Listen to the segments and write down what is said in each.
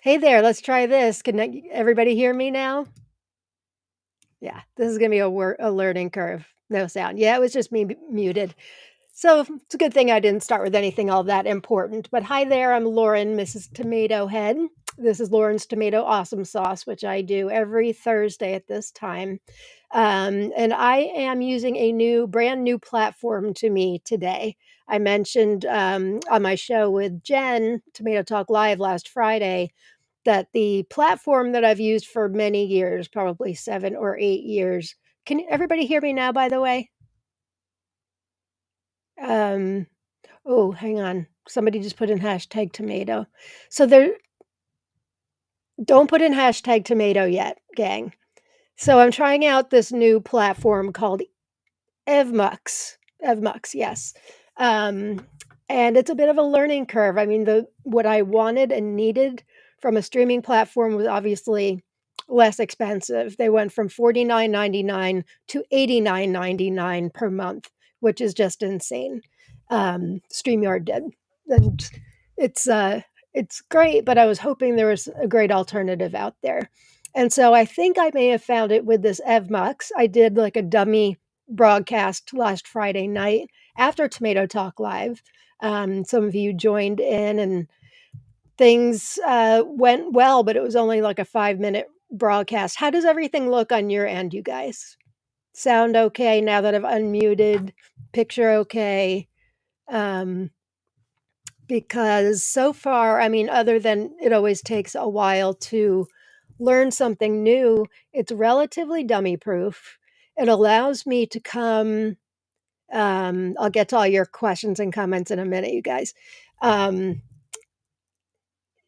Hey there, let's try this. Can everybody hear me now? Yeah, this is gonna be a learning curve. No sound. Yeah, it was just me muted. So it's a good thing I didn't start with anything all that important. But hi there, I'm Lauren, Mrs. Tomato Head. This is Lauren's Tomato Awesome Sauce, which I do every Thursday at this time. And I am using a brand new platform to me today. I mentioned on my show with Jen, Tomato Talk Live last Friday, that the platform that I've used for many years, probably 7 or 8 years. Can everybody hear me now, by the way? Um, oh, hang on. Somebody just put in hashtag tomato. So there, don't put in hashtag tomato yet, gang. So I'm trying out this new platform called Evmux. Evmux, yes. Um, and it's a bit of a learning curve. I mean, the what I wanted and needed from a streaming platform was obviously less expensive. They went from $49.99 to $89.99 per month, which is just insane. StreamYard did. And it's uh it's great, but I was hoping there was a great alternative out there. And so I think I may have found it with this Evmux. I did like a dummy broadcast last Friday night after Tomato Talk Live. Some of you joined in and things went well, but it was only like a 5-minute broadcast. How does everything look on your end, you guys? Sound okay now that I've unmuted? Picture okay? Um, because so far, I mean, other than it always takes a while to learn something new, it's relatively dummy proof. It allows me to come I'll get to all your questions and comments in a minute, you guys. Um,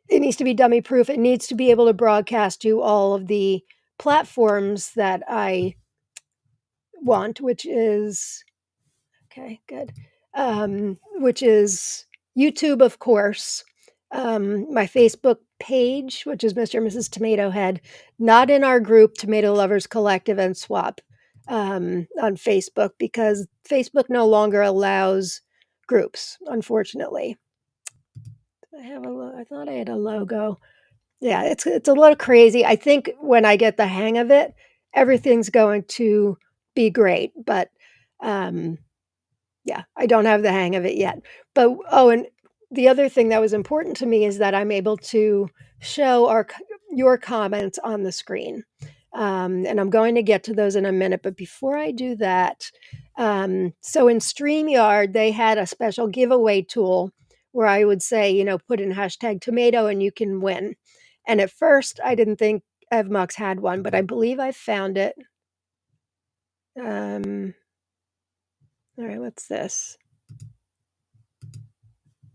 it needs to be dummy proof. It needs to be able to broadcast to all of the platforms that I want, which is okay, good. Which is YouTube, of course. My Facebook page, which is Mr. and Mrs. Tomato Head, not in our group Tomato Lovers Collective and Swap on Facebook because Facebook no longer allows groups, unfortunately. I thought I had a logo. Yeah, it's a little crazy. I think when I get the hang of it, everything's going to be great. But um, yeah, I don't have the hang of it yet. But oh, and the other thing that was important to me is that I'm able to show your comments on the screen. And I'm going to get to those in a minute. But before I do that, so in StreamYard, they had a special giveaway tool where I would say, put in hashtag tomato and you can win. And at first, I didn't think Evmux had one, but I believe I found it. All right, what's this?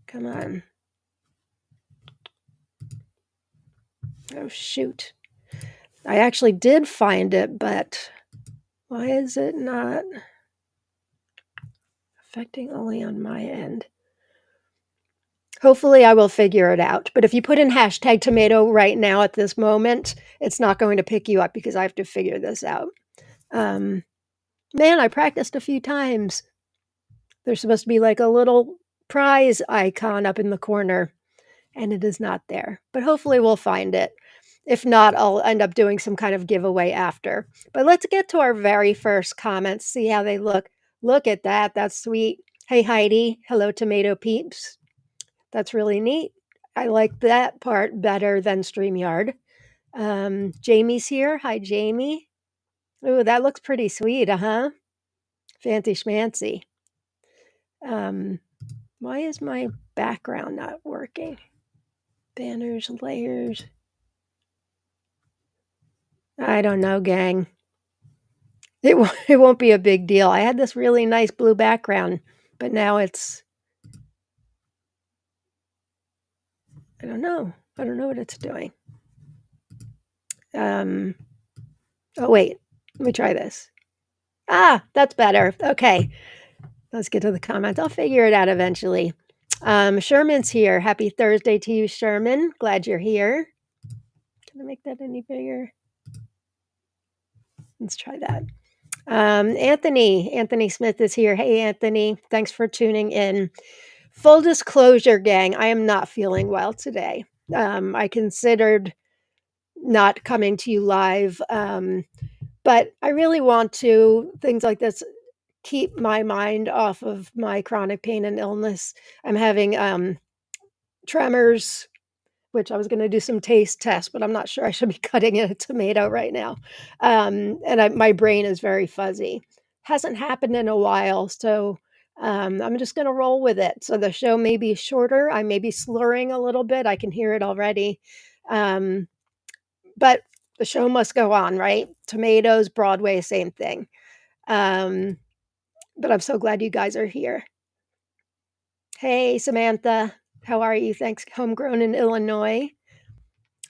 Come on. Oh, shoot. I actually did find it, but why is it not affecting only on my end? Hopefully, I will figure it out. But if you put in hashtag tomato right now at this moment, it's not going to pick you up because I have to figure this out. Man, I practiced a few times. There's supposed to be like a little prize icon up in the corner, and it is not there. But hopefully, we'll find it. If not, I'll end up doing some kind of giveaway after. But let's get to our very first comments, see how they look. Look at that. That's sweet. Hey, Heidi. Hello, tomato peeps. That's really neat. I like that part better than StreamYard. Jamie's here. Hi, Jamie. Ooh, that looks pretty sweet, huh? Fancy schmancy. Why is my background not working? Banners, layers. I don't know, gang. It won't be a big deal. I had this really nice blue background, but now it's I don't know. I don't know what it's doing. Oh, wait. Let me try this. Ah, that's better. Okay. Let's get to the comments. I'll figure it out eventually. Sherman's here. Happy Thursday to you, Sherman. Glad you're here. Can I make that any bigger? Let's try that. Anthony Smith is here. Hey, Anthony. Thanks for tuning in. Full disclosure, gang, I am not feeling well today. I considered not coming to you live, but I really want to things like this keep my mind off of my chronic pain and illness. I'm having, tremors, which I was gonna do some taste tests, but I'm not sure I should be cutting a tomato right now. And my brain is very fuzzy. Hasn't happened in a while, so, I'm just gonna roll with it. So the show may be shorter, I may be slurring a little bit, I can hear it already. Um, but the show must go on, right? Tomatoes, Broadway, same thing. Um, but I'm so glad you guys are here. Hey, Samantha. How are you? Thanks, homegrown in Illinois.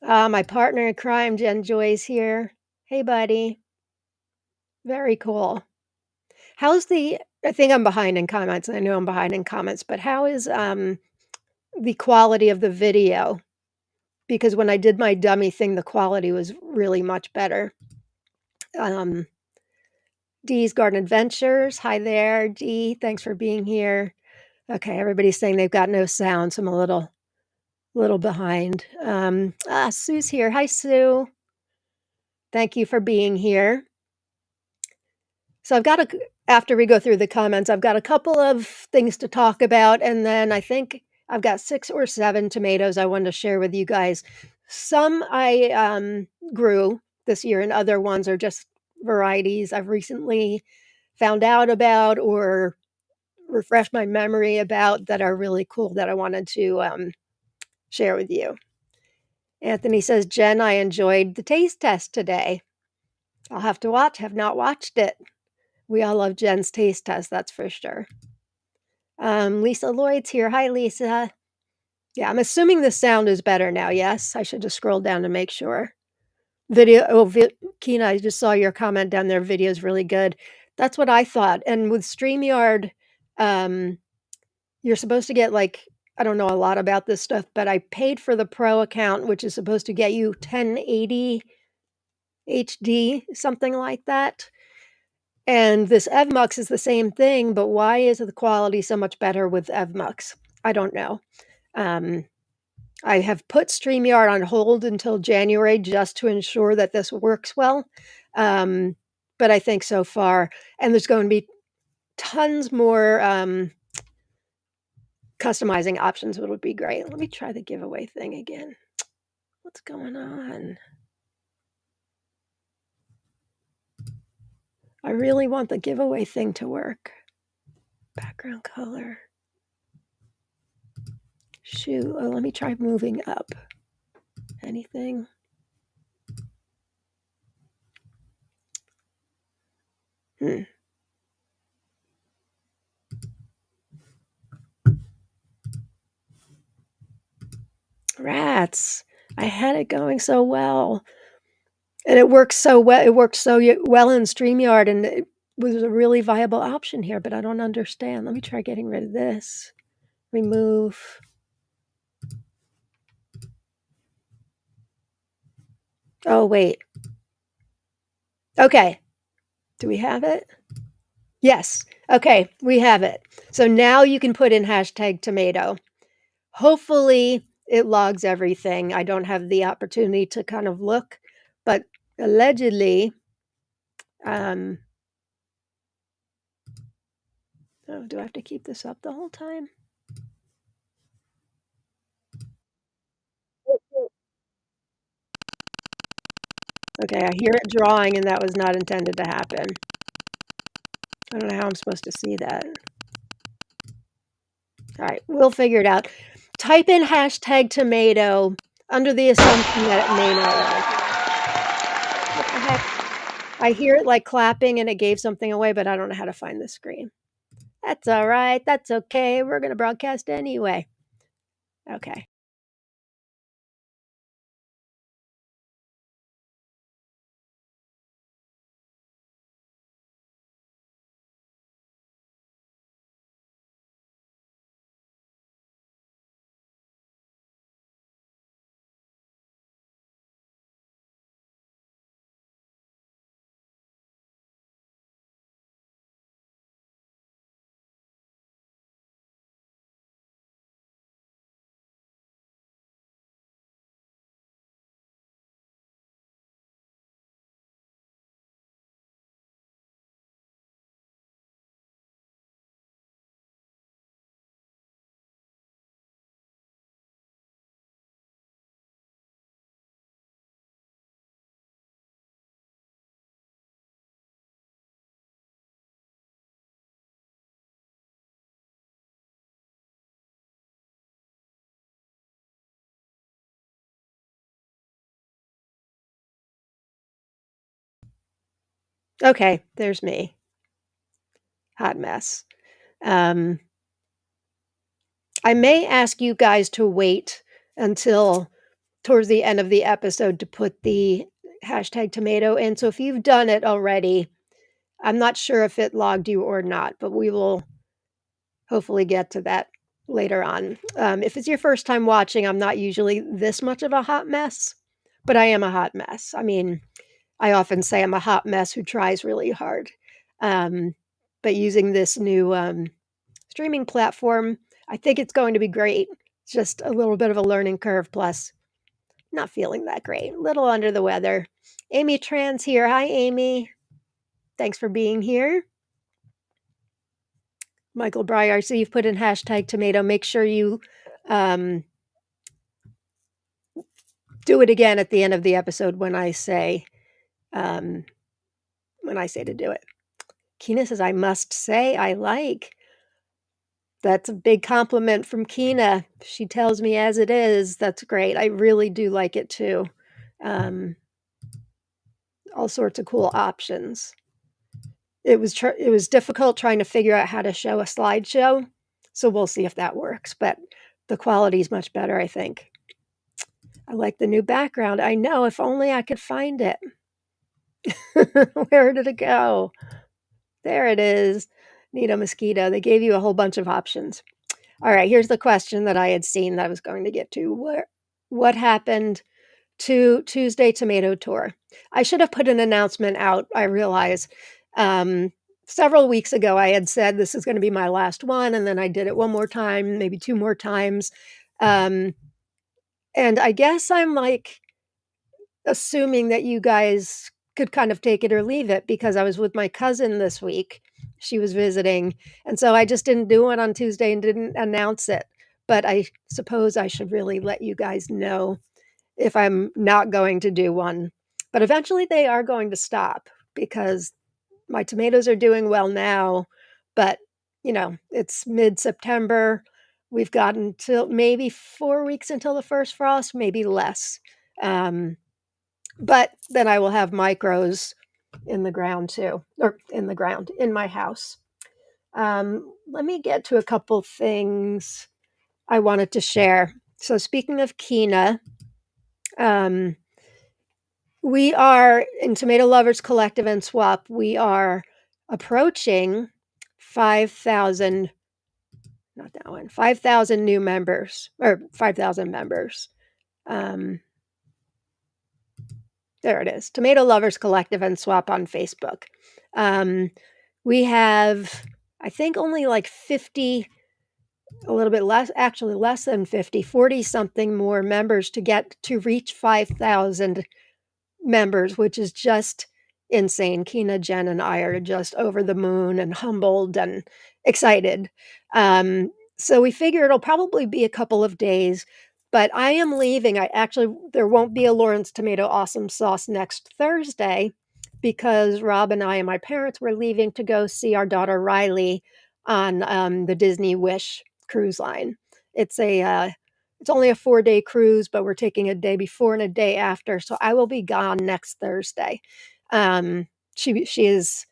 My partner in crime, Jen Joy's here. Hey, buddy. Very cool. How's the I think I'm behind in comments. I know I'm behind in comments, but how is the quality of the video? Because when I did my dummy thing, the quality was really much better. Um, Dee's Garden Adventures. Hi there, Dee. Thanks for being here. Okay, everybody's saying they've got no sound, so I'm a little behind. Sue's here. Hi, Sue. Thank you for being here. So I've got after we go through the comments, I've got a couple of things to talk about, and then I think I've got 6 or 7 tomatoes I wanted to share with you guys. Some I grew this year, and other ones are just varieties I've recently found out about or refreshed my memory about that are really cool that I wanted to share with you. Anthony says, Jen, I enjoyed the taste test today. I'll have to watch, have not watched it. We all love Jen's taste test, that's for sure. Lisa Lloyd's here. Hi, Lisa. Yeah, I'm assuming the sound is better now. Yes, I should just scroll down to make sure. Video. Oh, Kina, I just saw your comment down there. Video is really good. That's what I thought. And with StreamYard, um, you're supposed to get like I don't know a lot about this stuff, but I paid for the pro account, which is supposed to get you 1080 HD, something like that. And this EvMux is the same thing, but why is the quality so much better with EvMux? I don't know. Um, I have put StreamYard on hold until January just to ensure that this works well. But I think so far, and there's going to be tons more customizing options, which would be great. Let me try the giveaway thing again. What's going on? I really want the giveaway thing to work. Background color. Shoot. Oh, let me try moving up. Anything? Rats. I had it going so well. And it works so well. It worked so well in StreamYard, and it was a really viable option here, but I don't understand. Let me try getting rid of this. Remove. Oh, wait. Okay. Do we have it? Yes. Okay, we have it. So now you can put in hashtag tomato. Hopefully it logs everything. I don't have the opportunity to kind of look, but allegedly, oh, do I have to keep this up the whole time? Okay, I hear it drawing, and that was not intended to happen. I don't know how I'm supposed to see that. All right, we'll figure it out. Type in hashtag tomato under the assumption that it may not work. What the heck? I hear it like clapping, and it gave something away, but I don't know how to find the screen. That's all right. That's okay. We're going to broadcast anyway. Okay. Okay, there's me. Hot mess. Um, I may ask you guys to wait until towards the end of the episode to put the hashtag tomato in, so if you've done it already, I'm not sure if it logged you or not, but we will hopefully get to that later on. If it's your first time watching, I'm not usually this much of a hot mess, but I am a hot mess. I mean, I often say I'm a hot mess who tries really hard. Um, but using this new streaming platform, I think it's going to be great. It's just a little bit of a learning curve, plus not feeling that great, a little under the weather. Amy Tran's here. Hi, Amy. Thanks for being here. Michael Breyer, so you've put in hashtag tomato. Make sure you um, do it again at the end of the episode um, when I say to do it. Kina says, I must say I like. That's a big compliment from Kina. She tells me as it is. That's great. I really do like it too. Um, all sorts of cool options. It was difficult trying to figure out how to show a slideshow, so we'll see if that works. But the quality is much better, I think. I like the new background. I know. If only I could find it. Where did it go? There it is. Nito Mosquito. They gave you a whole bunch of options. All right, here's the question that I had seen that I was going to get to. What happened to Tuesday Tomato Tour? I should have put an announcement out, I realize. Um, Several weeks ago, I had said this is going to be my last one, and then I did it one more time, maybe two more times. Um, and I guess I'm like assuming that you guys could kind of take it or leave it because I was with my cousin this week. She was visiting, and so I just didn't do it on Tuesday and didn't announce it. But I suppose I should really let you guys know if I'm not going to do one. But eventually they are going to stop because my tomatoes are doing well now, but it's mid-September. We've gotten till maybe 4 weeks until the first frost, maybe less. Um, but then I will have micros in the ground too, or in the ground in my house. Let me get to a couple things I wanted to share. So speaking of Kina, um, we are in Tomato Lovers Collective and Swap. We are approaching 5,000, not that one, 5,000 new members or 5,000 members. Um, There it is. Tomato Lovers Collective and Swap on Facebook. We have, I think, only like 50, a little bit less, actually less than 50, 40 something more members to get to reach 5,000 members, which is just insane. Kina, Jen, and I are just over the moon and humbled and excited. So we figure it'll probably be a couple of days, but I am leaving. There won't be a Lawrence Tomato Awesome Sauce next Thursday because Rob and I and my parents were leaving to go see our daughter Riley on the Disney Wish cruise line. It's it's only a 4-day cruise, but we're taking a day before and a day after, so I will be gone next Thursday. Um, she is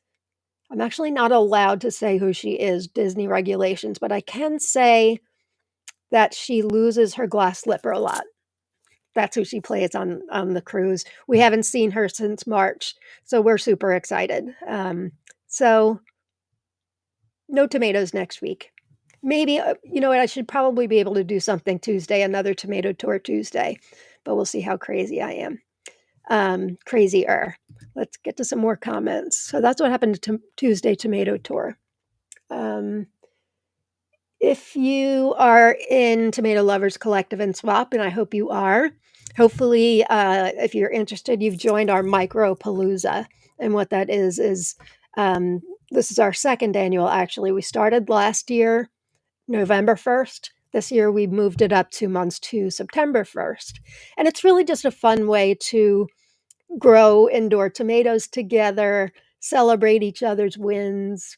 I'm actually not allowed to say who she is, Disney regulations, but I can say that she loses her glass slipper a lot. That's who she plays on the cruise. We haven't seen her since March, so we're super excited. So no tomatoes next week. Maybe, you know what, I should probably be able to do something Tuesday, another tomato tour Tuesday, but we'll see how crazy I am. Crazier. Let's get to some more comments. So that's what happened to Tuesday Tomato Tour. Um, if you are in Tomato Lovers Collective and Swap, and I hope you are, hopefully, if you're interested, you've joined our Micro Palooza. And what that is this is our second annual, actually. We started last year, November 1st. This year, we moved it up 2 months to September 1st. And it's really just a fun way to grow indoor tomatoes together, celebrate each other's wins,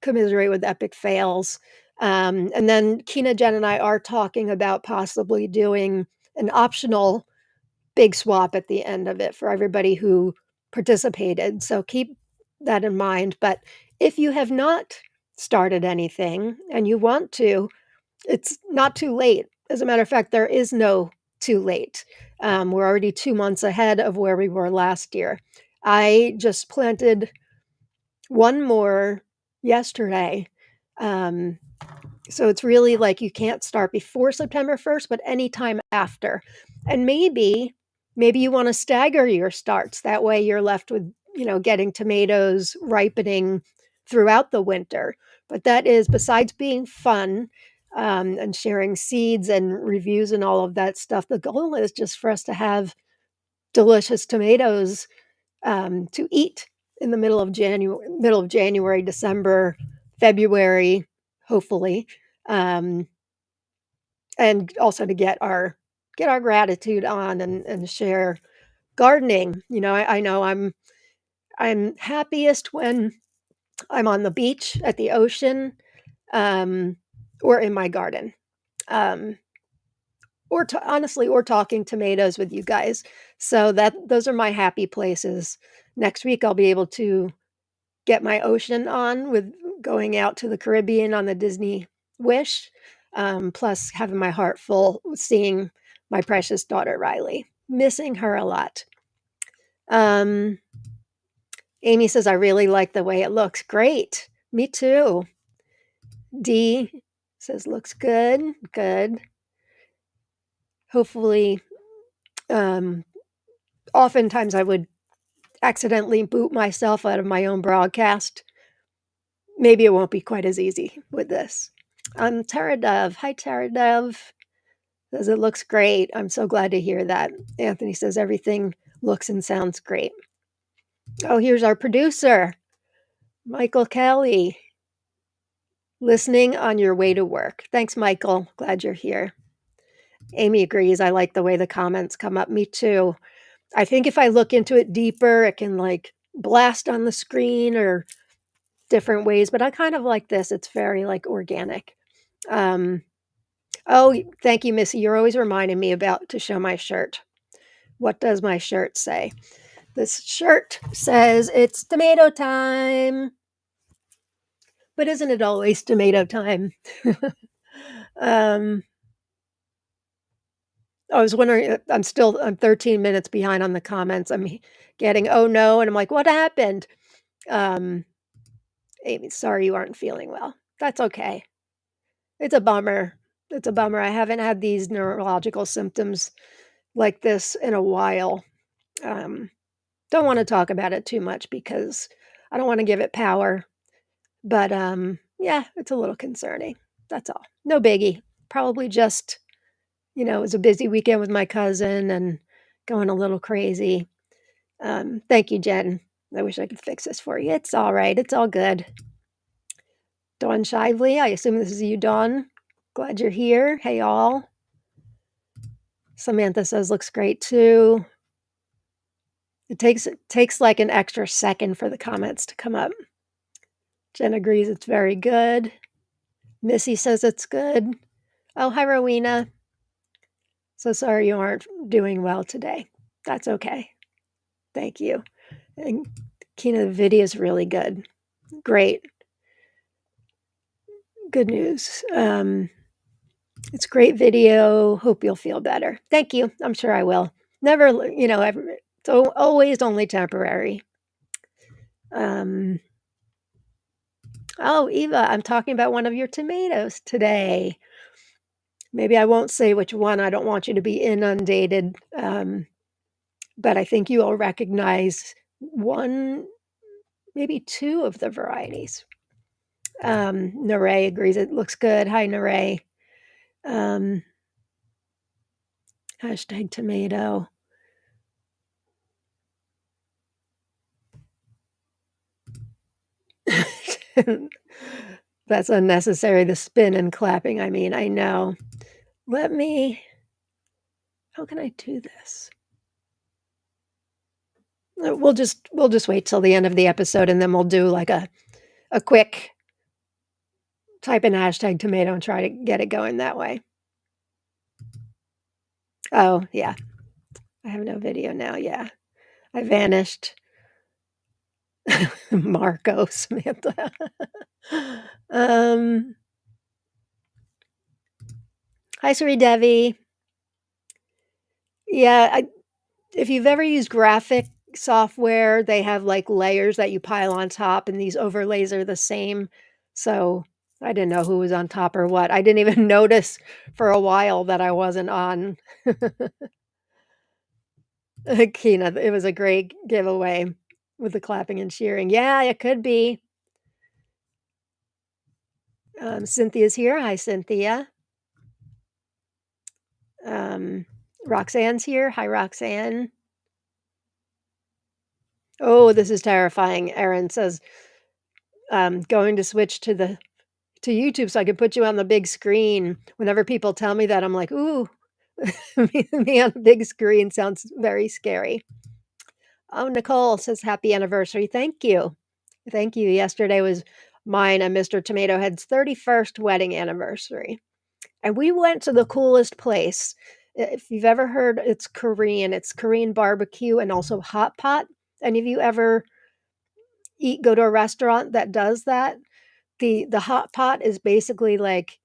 commiserate with epic fails. And then Kina, Jen, and I are talking about possibly doing an optional big swap at the end of it for everybody who participated. So keep that in mind. But if you have not started anything and you want to, it's not too late. As a matter of fact, there is no too late. We're already 2 months ahead of where we were last year. I just planted one more yesterday. Um, so it's really like you can't start before September 1st, but anytime after. And maybe you want to stagger your starts. That way you're left with, getting tomatoes ripening throughout the winter. But that is, besides being fun, and sharing seeds and reviews and all of that stuff, the goal is just for us to have delicious tomatoes, to eat in the middle of January, December, February, hopefully, um, and also to get our gratitude on and share gardening. I know I'm happiest when I'm on the beach, at the ocean, um, or in my garden, um, honestly, or talking tomatoes with you guys. So those are my happy places. Next week, I'll be able to get my ocean on with going out to the Caribbean on the Disney Wish, plus having my heart full with seeing my precious daughter Riley. Missing her a lot. Um, Amy says, I really like the way it looks. Great. Me too. D says, looks good. Good. Hopefully, um, oftentimes I would accidentally boot myself out of my own broadcast. Maybe it won't be quite as easy with this. Tara Dove. Hi, Tara Dove. Says it looks great. I'm so glad to hear that. Anthony says everything looks and sounds great. Oh, here's our producer, Michael Kelly, listening on your way to work. Thanks, Michael. Glad you're here. Amy agrees. I like the way the comments come up. Me too. I think if I look into it deeper, it can like blast on the screen or different ways, but I kind of like this. It's very like organic. Um, oh, thank you, Missy. You're always reminding me about to show my shirt. What does my shirt say? This shirt says it's tomato time. But isn't it always tomato time? um, I was wondering, I'm 13 minutes behind on the comments. I'm getting, oh no. And I'm like, what happened? Um, Amy, sorry you aren't feeling well. That's okay. It's a bummer. It's a bummer. I haven't had these neurological symptoms like this in a while. Um, don't want to talk about it too much because I don't want to give it power. But yeah, it's a little concerning. That's all. No biggie. Probably just, it was a busy weekend with my cousin and going a little crazy. Thank you, Jen. I wish I could fix this for you. It's all right. It's all good. Dawn Shively, I assume this is you, Dawn. Glad you're here. Hey, all. Samantha says looks great too. It takes like an extra second for the comments to come up. Jen agrees it's very good. Missy says it's good. Oh, hi, Rowena. So sorry you aren't doing well today. That's okay. Thank you. And Kina, the video is really good. Great. Good news. It's great video. Hope you'll feel better. Thank you. I'm sure I will. Never, it's always only temporary. Oh, Eva, I'm talking about one of your tomatoes today. Maybe I won't say which one. I don't want you to be inundated. But I think you will recognize one, maybe two of the varieties. Naray agrees it looks good. Hi, Naray. Hashtag tomato. That's unnecessary, the spin and clapping. I mean, I know. How can I do this? We'll just wait till the end of the episode and then we'll do like a quick type in hashtag tomato and try to get it going that way. Oh, yeah. I have no video now. Yeah. I vanished. Marco, Samantha. Um, Hi, Sri Devi. Yeah, if you've ever used graphic software, they have, like, layers that you pile on top, and these overlays are the same. So, I didn't know who was on top or what. I didn't even notice for a while that I wasn't on Keynote. It was a great giveaway with the clapping and cheering. Yeah, it could be. Cynthia's here. Hi, Cynthia. Um, Roxanne's here. Hi, Roxanne. Oh, this is terrifying. Erin says, going to switch to YouTube so I can put you on the big screen. Whenever people tell me that, I'm like, ooh, me on the big screen sounds very scary. Oh, Nicole says, happy anniversary. Thank you. Thank you. Yesterday was mine and Mr. Tomato Head's 31st wedding anniversary. And we went to the coolest place. If you've ever heard, it's Korean barbecue and also hot pot. Any of you ever go to a restaurant that does that? The hot pot is basically like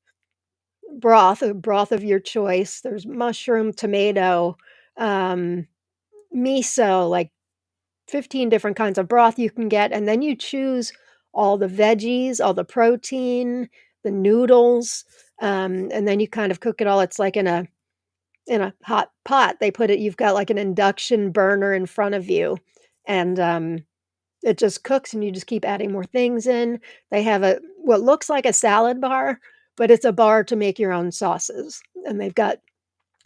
a broth of your choice. There's mushroom, tomato, um, miso, like 15 different kinds of broth you can get, and then you choose all the veggies, all the protein, the noodles, and then you kind of cook it all. It's like in a hot pot. You've got like an induction burner in front of you, and it just cooks and you just keep adding more things in. They have what looks like a salad bar, but it's a bar to make your own sauces. And they've got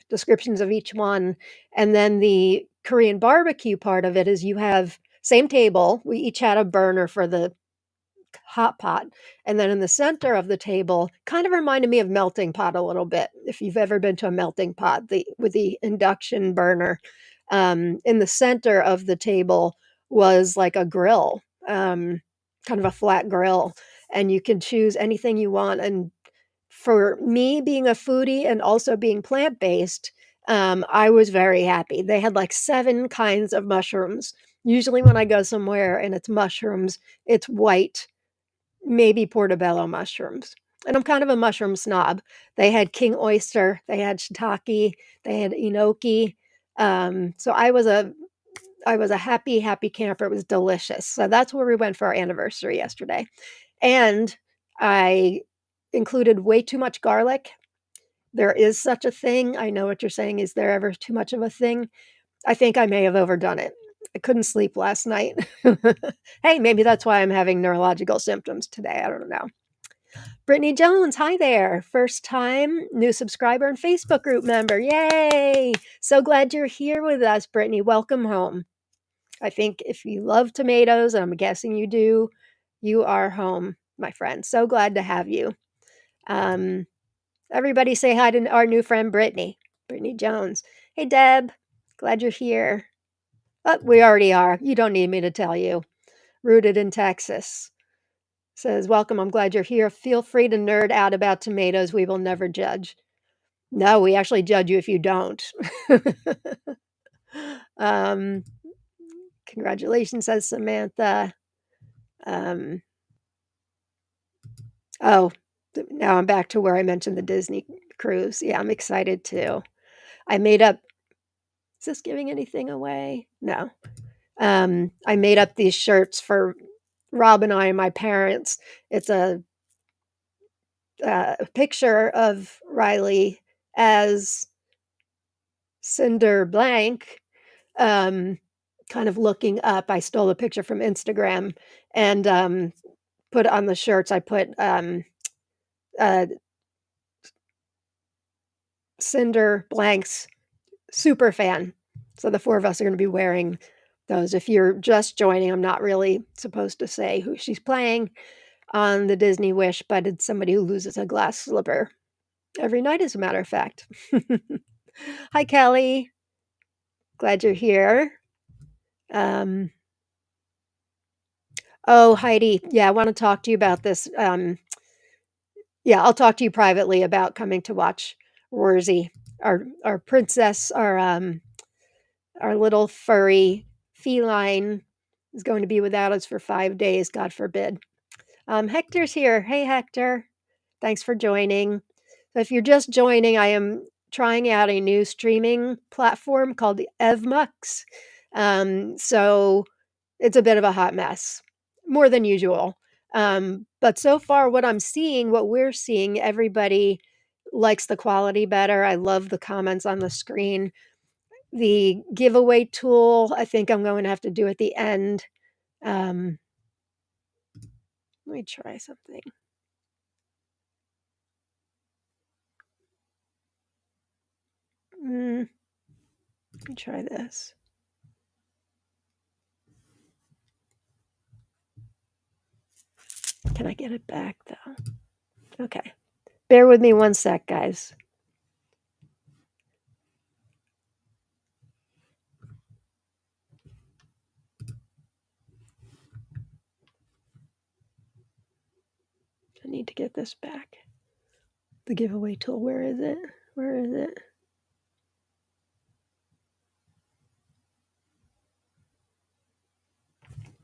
descriptions of each one. And then the Korean barbecue part of it is you have same table. We each had a burner for the hot pot. And then in the center of the table, kind of reminded me of melting pot a little bit. If you've ever been to a melting pot, with the induction burner, in the center of the table was like a grill, kind of a flat grill, and you can choose anything you want. And for me, being a foodie and also being plant-based, I was very happy. They had like 7 kinds of mushrooms. Usually when I go somewhere and it's mushrooms, it's white, maybe portobello mushrooms. And I'm kind of a mushroom snob. They had king oyster, they had shiitake, they had enoki. So I was a happy, happy camper. It was delicious. So that's where we went for our anniversary yesterday. And I included way too much garlic. There is such a thing. I know what you're saying. Is there ever too much of a thing? I think I may have overdone it. I couldn't sleep last night. Hey, maybe that's why I'm having neurological symptoms today. I don't know. Brittany Jones, hi there. First time new subscriber and Facebook group member. Yay! So glad you're here with us, Brittany. Welcome home. I think if you love tomatoes, and I'm guessing you do, you are home, my friend. So glad to have you. Um, Everybody say hi to our new friend, Brittany. Brittany Jones. Hey, Deb. Glad you're here. Oh, we already are. You don't need me to tell you. Rooted in Texas. Says, welcome. I'm glad you're here. Feel free to nerd out about tomatoes. We will never judge. No, we actually judge you if you don't. um, Congratulations, says Samantha. Um, oh, now I'm back to where I mentioned the Disney cruise. Yeah, I'm excited too. I made up. Is this giving anything away? No. I made up these shirts for Rob and I and my parents. It's a picture of Riley as Cinder Blank, um, kind of looking up. I stole a picture from Instagram and put on the shirts. I put uh, Cinder Blank's super fan. So the 4 of us are going to be wearing those. If you're just joining, I'm not really supposed to say who she's playing on the Disney Wish, but it's somebody who loses a glass slipper every night, as a matter of fact. Hi, Kelly. Glad you're here. Um, oh, Heidi. Yeah, I want to talk to you about this. Yeah, I'll talk to you privately about coming to watch Worzy, our princess, our little furry feline is going to be without us for 5 days, God forbid. Hector's here. Hey, Hector. Thanks for joining. So if you're just joining, I am trying out a new streaming platform called the Evmux. So it's a bit of a hot mess, more than usual. But so far, what we're seeing, everybody likes the quality better. I love the comments on the screen. The giveaway tool, I think I'm going to have to do at the end. Let me try something. Let me try this. Can I get it back though? Okay. Bear with me one sec, guys. I need to get this back. The giveaway tool, where is it? Where is it?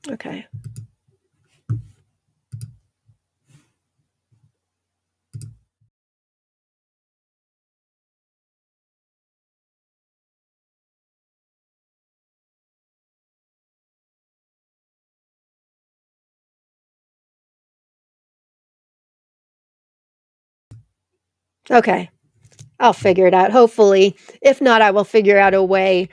Okay. Okay. I'll figure it out, hopefully. If not, I will figure out a way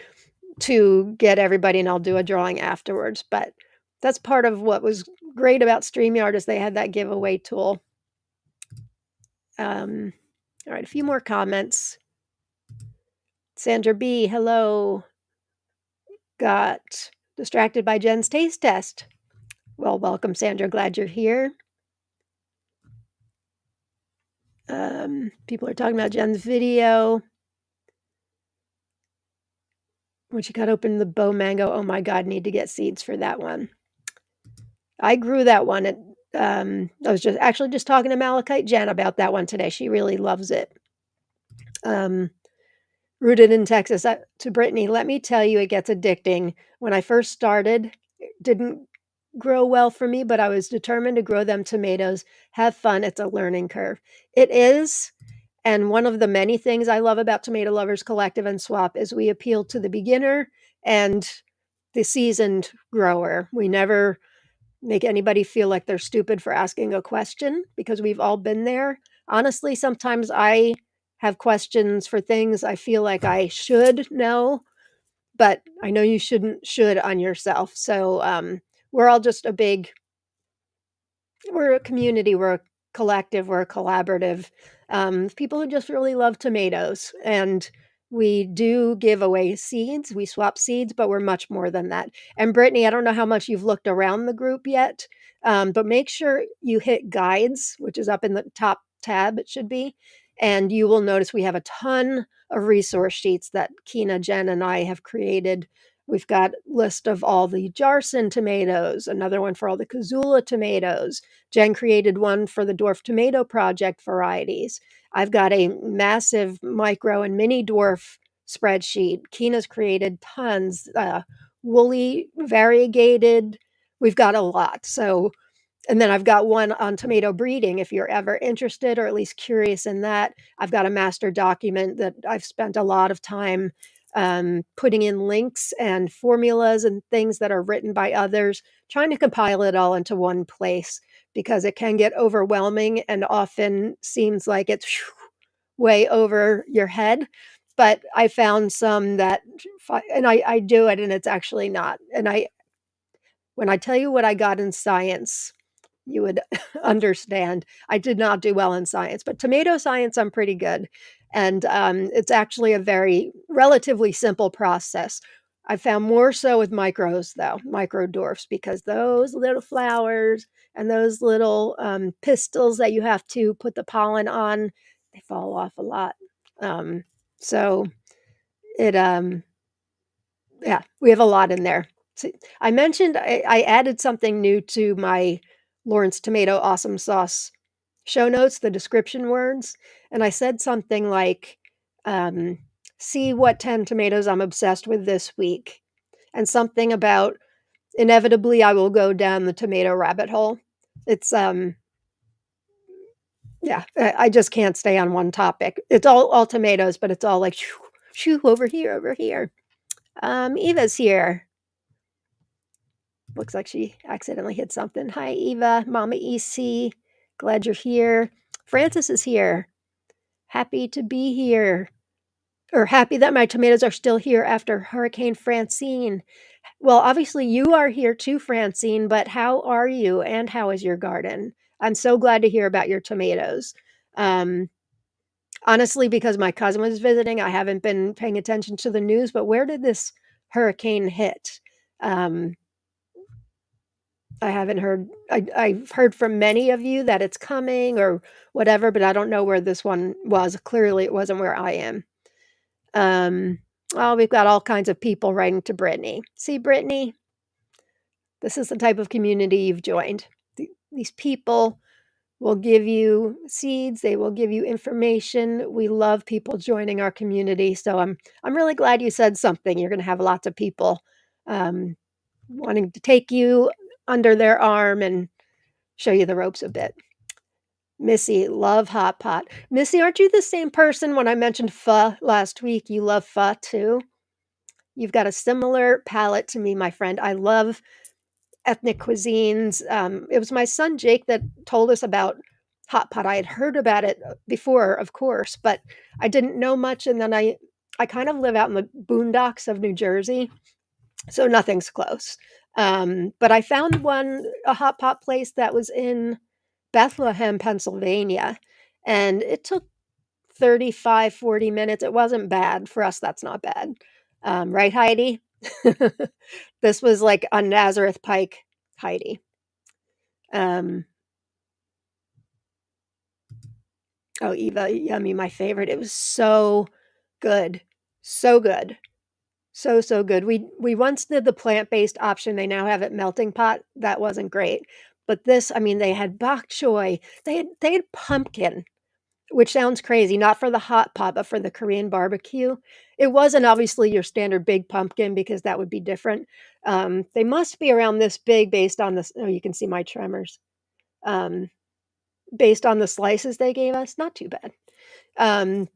to get everybody and I'll do a drawing afterwards. But that's part of what was great about StreamYard is they had that giveaway tool. All right, a few more comments. Sandra B, hello. Got distracted by Jen's taste test. Well, welcome, Sandra. Glad you're here. People are talking about Jen's video. When she got open the bow mango, oh my God, need to get seeds for that one. I grew that one. I was just talking to Malachite Jen about that one today. She really loves it. Rooted in Texas. To Brittany, let me tell you, it gets addicting. When I first started, it didn't grow well for me, but I was determined to grow them tomatoes. Have fun. It's a learning curve. It is. And one of the many things I love about Tomato Lovers Collective and Swap is we appeal to the beginner and the seasoned grower. We never make anybody feel like they're stupid for asking a question because we've all been there. Honestly, sometimes I have questions for things I feel like I should know, but I know you should on yourself. So we're all just we're a community, we're a collective, we're a collaborative, people who just really love tomatoes. And we do give away seeds, we swap seeds, but we're much more than that. And Brittany, I don't know how much you've looked around the group yet, but make sure you hit guides, which is up in the top tab, it should be. And you will notice we have a ton of resource sheets that Kina, Jen, and I have created. We've got a list of all the Jarson tomatoes, another one for all the Kazula tomatoes. Jen created one for the dwarf tomato project varieties. I've got a massive micro and mini dwarf spreadsheet. Kina's created tons, woolly, variegated. We've got a lot. So and then I've got one on tomato breeding. If you're ever interested or at least curious in that, I've got a master document that I've spent a lot of time putting in links and formulas and things that are written by others, trying to compile it all into one place because it can get overwhelming and often seems like it's way over your head. But I found some that, and I do it and it's actually not. And when I tell you what I got in science, you would understand. I did not do well in science, but tomato science, I'm pretty good. And it's actually a very relatively simple process. I found more so with micros, though, micro dwarfs, because those little flowers and those little pistils that you have to put the pollen on, they fall off a lot. So it, yeah, we have a lot in there. See, I mentioned I added something new to my Lawrence Tomato Awesome Sauce show notes, the description words, and I said something like, see what 10 tomatoes I'm obsessed with this week, and something about Inevitably, I will go down the tomato rabbit hole. It's, yeah, I just can't stay on one topic. It's all tomatoes, but it's all like, shoo, shoo, over here, over here. Eva's here. Looks like she accidentally hit something. Hi, Eva, Mama EC. Glad you're here. Francis is here. Happy to be here. Or happy that my tomatoes are still here after Hurricane Francine. Well, obviously you are here too, Francine, but how are you and how is your garden? I'm so glad to hear about your tomatoes. Um, Honestly, because my cousin was visiting, I haven't been paying attention to the news, but where did this hurricane hit? Um, I haven't heard. I've heard from many of you that it's coming or whatever, but I don't know where this one was. Clearly, it wasn't where I am. Um, oh, we've got all kinds of people writing to Brittany. See, Brittany, this is the type of community you've joined. These people will give you seeds, they will give you information. We love people joining our community, so I'm really glad you said something. You're gonna have lots of people, um, wanting to take you under their arm and show you the ropes a bit. Missy, love hot pot. Missy, aren't you the same person when I mentioned pho last week? You love pho too? You've got a similar palate to me, my friend. I love ethnic cuisines. It was my son Jake that told us about hot pot. I had heard about it before, of course, but I didn't know much. And then I kind of live out in the boondocks of New Jersey, so nothing's close. But I found a hot pot place that was in Bethlehem, Pennsylvania, and it took 35, 40 minutes. It wasn't bad. For us, that's not bad. Right, Heidi? This was like on Nazareth Pike, Heidi. Um, oh, Eva, yummy, my favorite. It was so good. So good. So, so good. We once did the plant-based option. They now have it melting pot. That wasn't great. But this, I mean, they had bok choy. They had pumpkin. Which sounds crazy, not for the hot pot, but for the Korean barbecue. It wasn't obviously your standard big pumpkin because that would be different. They must be around this big based on this. Oh, you can see my tremors. Um, Based on the slices they gave us, not too bad.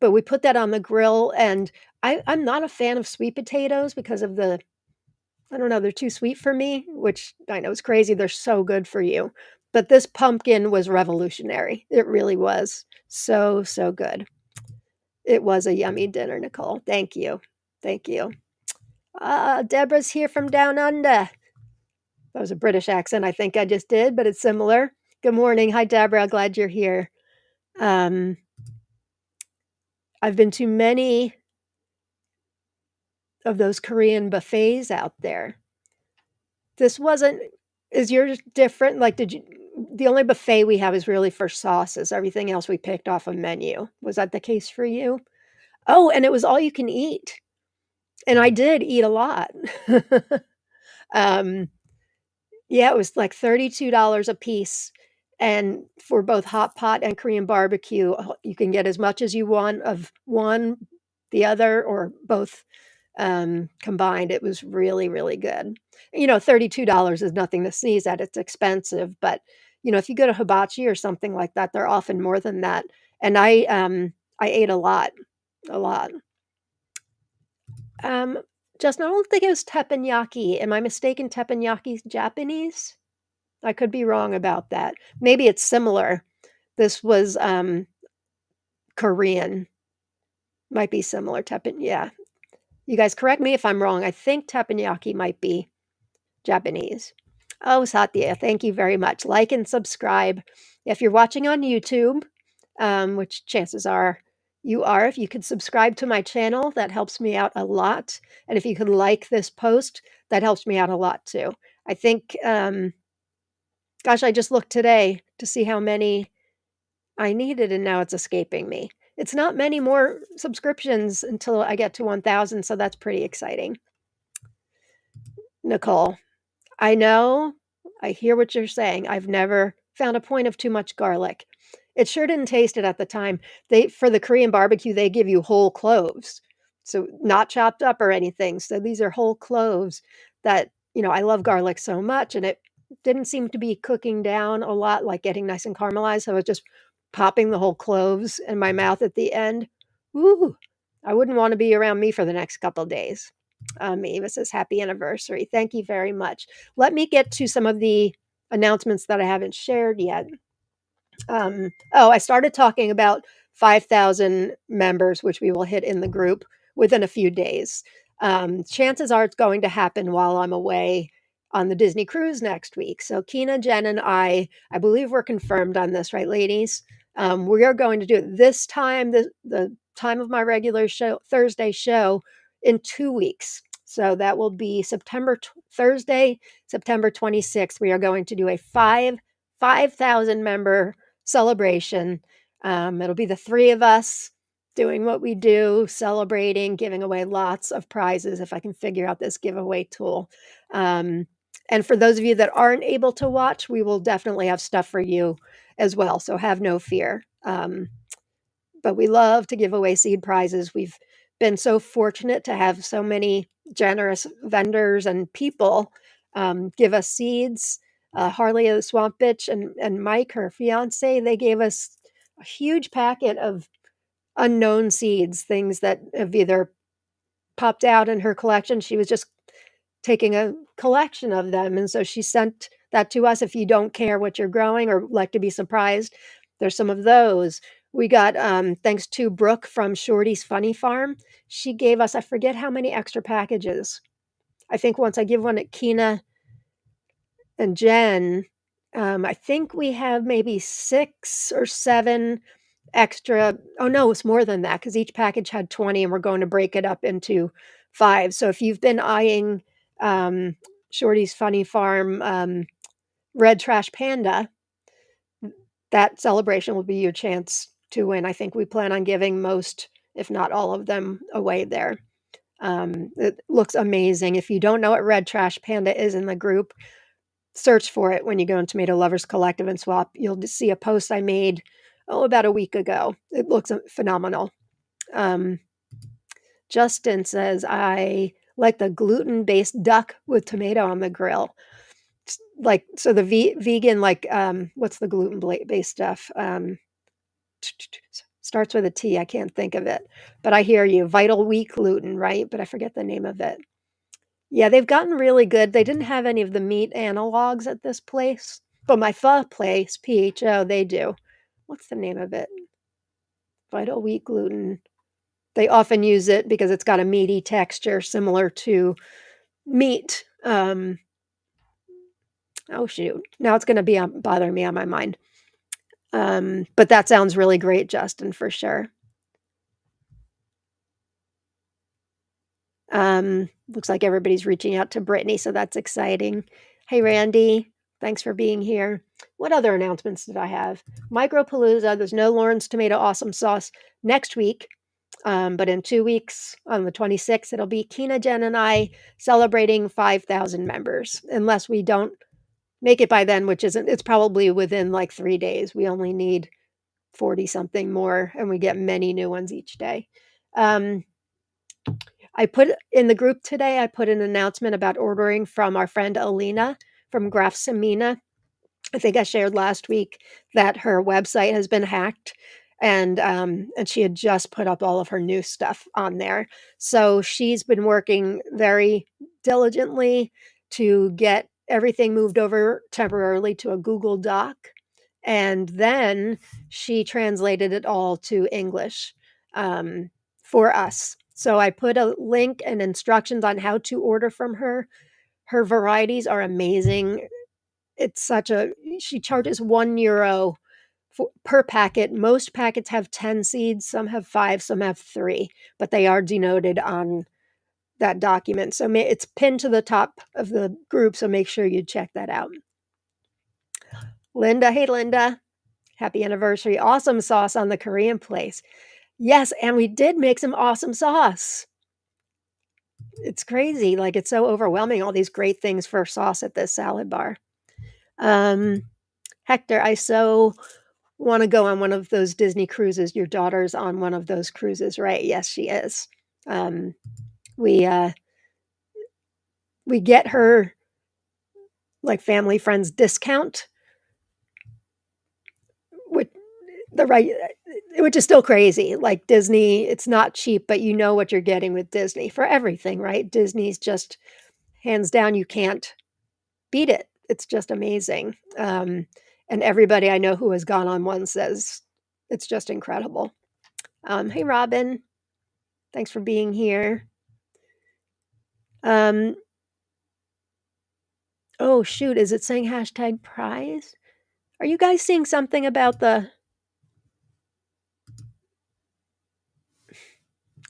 But we put that on the grill, and I'm not a fan of sweet potatoes because of I don't know, they're too sweet for me, which I know is crazy. They're so good for you. But this pumpkin was revolutionary. It really was. So, so good. It was a yummy dinner, Nicole. Thank you. Thank you. Deborah's here from down under. That was a British accent I think I just did, but it's similar. Good morning. Hi, Deborah. Glad you're here. Um, I've been to many of those Korean buffets out there. This wasn't Is yours different? Like, the only buffet we have is really for sauces. Everything else we picked off a menu. Was that the case for you? Oh, and it was all you can eat. And I did eat a lot. Um, yeah, it was like $32 a piece. And for both hot pot and Korean barbecue, you can get as much as you want of one, the other, or both combined. It was really, really good. $32 is nothing to sneeze at. It's expensive, but if you go to hibachi or something like that, they're often more than that. And I ate a lot, a lot. Um, Justin, I don't think it was teppanyaki. Am I mistaken? Teppanyaki Japanese? I could be wrong about that. Maybe it's similar. This was Korean. Might be similar. Yeah. You guys correct me if I'm wrong. I think teppanyaki might be Japanese. Oh, Satya, thank you very much. Like and subscribe. If you're watching on YouTube, which chances are you are, if you could subscribe to my channel, that helps me out a lot. And if you could like this post, that helps me out a lot too. I think, gosh, I just looked today to see how many I needed, and now it's escaping me. It's not many more subscriptions until I get to 1,000, so that's pretty exciting. Nicole, I know. I hear what you're saying. I've never found a point of too much garlic. It sure didn't taste it at the time. For the Korean barbecue, they give you whole cloves. So not chopped up or anything. So these are whole cloves that I love garlic so much, and it didn't seem to be cooking down a lot, like getting nice and caramelized. So I was just popping the whole cloves in my mouth at the end. Ooh, I wouldn't want to be around me for the next couple days. Eva says, happy anniversary. Thank you very much. Let me get to some of the announcements that I haven't shared yet. I started talking about 5,000 members, which we will hit in the group within a few days. Chances are it's going to happen while I'm away on the Disney cruise next week. So Kina, Jen, and I believe we're confirmed on this, right, ladies? We are going to do it this time, the time of my regular show, Thursday show, in 2 weeks. So that will be Thursday, September 26th. We are going to do a 5,000 member celebration. It'll be the three of us doing what we do, celebrating, giving away lots of prizes if I can figure out this giveaway tool. And for those of you that aren't able to watch, we will definitely have stuff for you as well. So have no fear. But we love to give away seed prizes. We've been so fortunate to have so many generous vendors and people give us seeds. Harley the Swamp Bitch and Mike, her fiance, they gave us a huge packet of unknown seeds, things that have either popped out in her collection. She was just taking a collection of them. And so she sent that to us. If you don't care what you're growing or like to be surprised, there's some of those. We got, thanks to Brooke from Shorty's Funny Farm, she gave us, I forget how many extra packages. I think once I give one at Kina and Jen, I think we have maybe 6 or 7 extra. Oh no, it's more than that because each package had 20 and we're going to break it up into 5. So if you've been eyeing um, Shorty's Funny Farm Red Trash Panda, that celebration will be your chance to win. I think we plan on giving most, if not all of them, away there. It looks amazing. If you don't know what Red Trash Panda is in the group, search for it when you go in Tomato Lovers Collective and Swap. You'll just see a post I made, about a week ago. It looks phenomenal. Justin says, I like the gluten-based duck with tomato on the grill. Like, so the vegan, like, what's the gluten-based stuff? Starts with a T. I can't think of it, but I hear you. Vital Wheat gluten, right? But I forget the name of it. Yeah, they've gotten really good. They didn't have any of the meat analogs at this place, but my pho place, PHO, they do. What's the name of it? Vital Wheat gluten. They often use it because it's got a meaty texture similar to meat. Oh shoot! Now it's going to be bothering me on my mind. But that sounds really great, Justin, for sure. Looks like everybody's reaching out to Brittany, so that's exciting. Hey, Randy, thanks for being here. What other announcements did I have? Micropalooza, there's no Lauren's Tomato Awesome Sauce next week, but in 2 weeks, on the 26th, it'll be Kina, Jen, and I celebrating 5,000 members, unless we don't make it by then, which isn't, it's probably within like 3 days. We only need 40 something more, and we get many new ones each day. I put in the group today, I put an announcement about ordering from our friend Alina from Graf Semina. I think I shared last week that her website has been hacked and she had just put up all of her new stuff on there. So she's been working very diligently to get everything moved over temporarily to a Google Doc. And then she translated it all to English for us. So I put a link and instructions on how to order from her. Her varieties are amazing. It's she charges €1 per packet. Most packets have 10 seeds, some have 5, some have 3, but they are denoted on that document. So it's pinned to the top of the group, so make sure you check that out. Linda, hey Linda, happy anniversary. Awesome sauce on the Korean place. Yes, and we did make some awesome sauce. It's crazy. Like, it's so overwhelming, all these great things for sauce at this salad bar. Hector, I so want to go on one of those Disney cruises. Your daughter's on one of those cruises, right? Yes, she is. We get her like family friends discount, which the right which is still crazy. Like Disney, it's not cheap, but you know what you're getting with Disney for everything, right? Disney's just hands down, you can't beat it. It's just amazing. And everybody I know who has gone on one says it's just incredible. Hey, Robin, thanks for being here. Um, oh, shoot, is it saying hashtag prize? Are you guys seeing something about the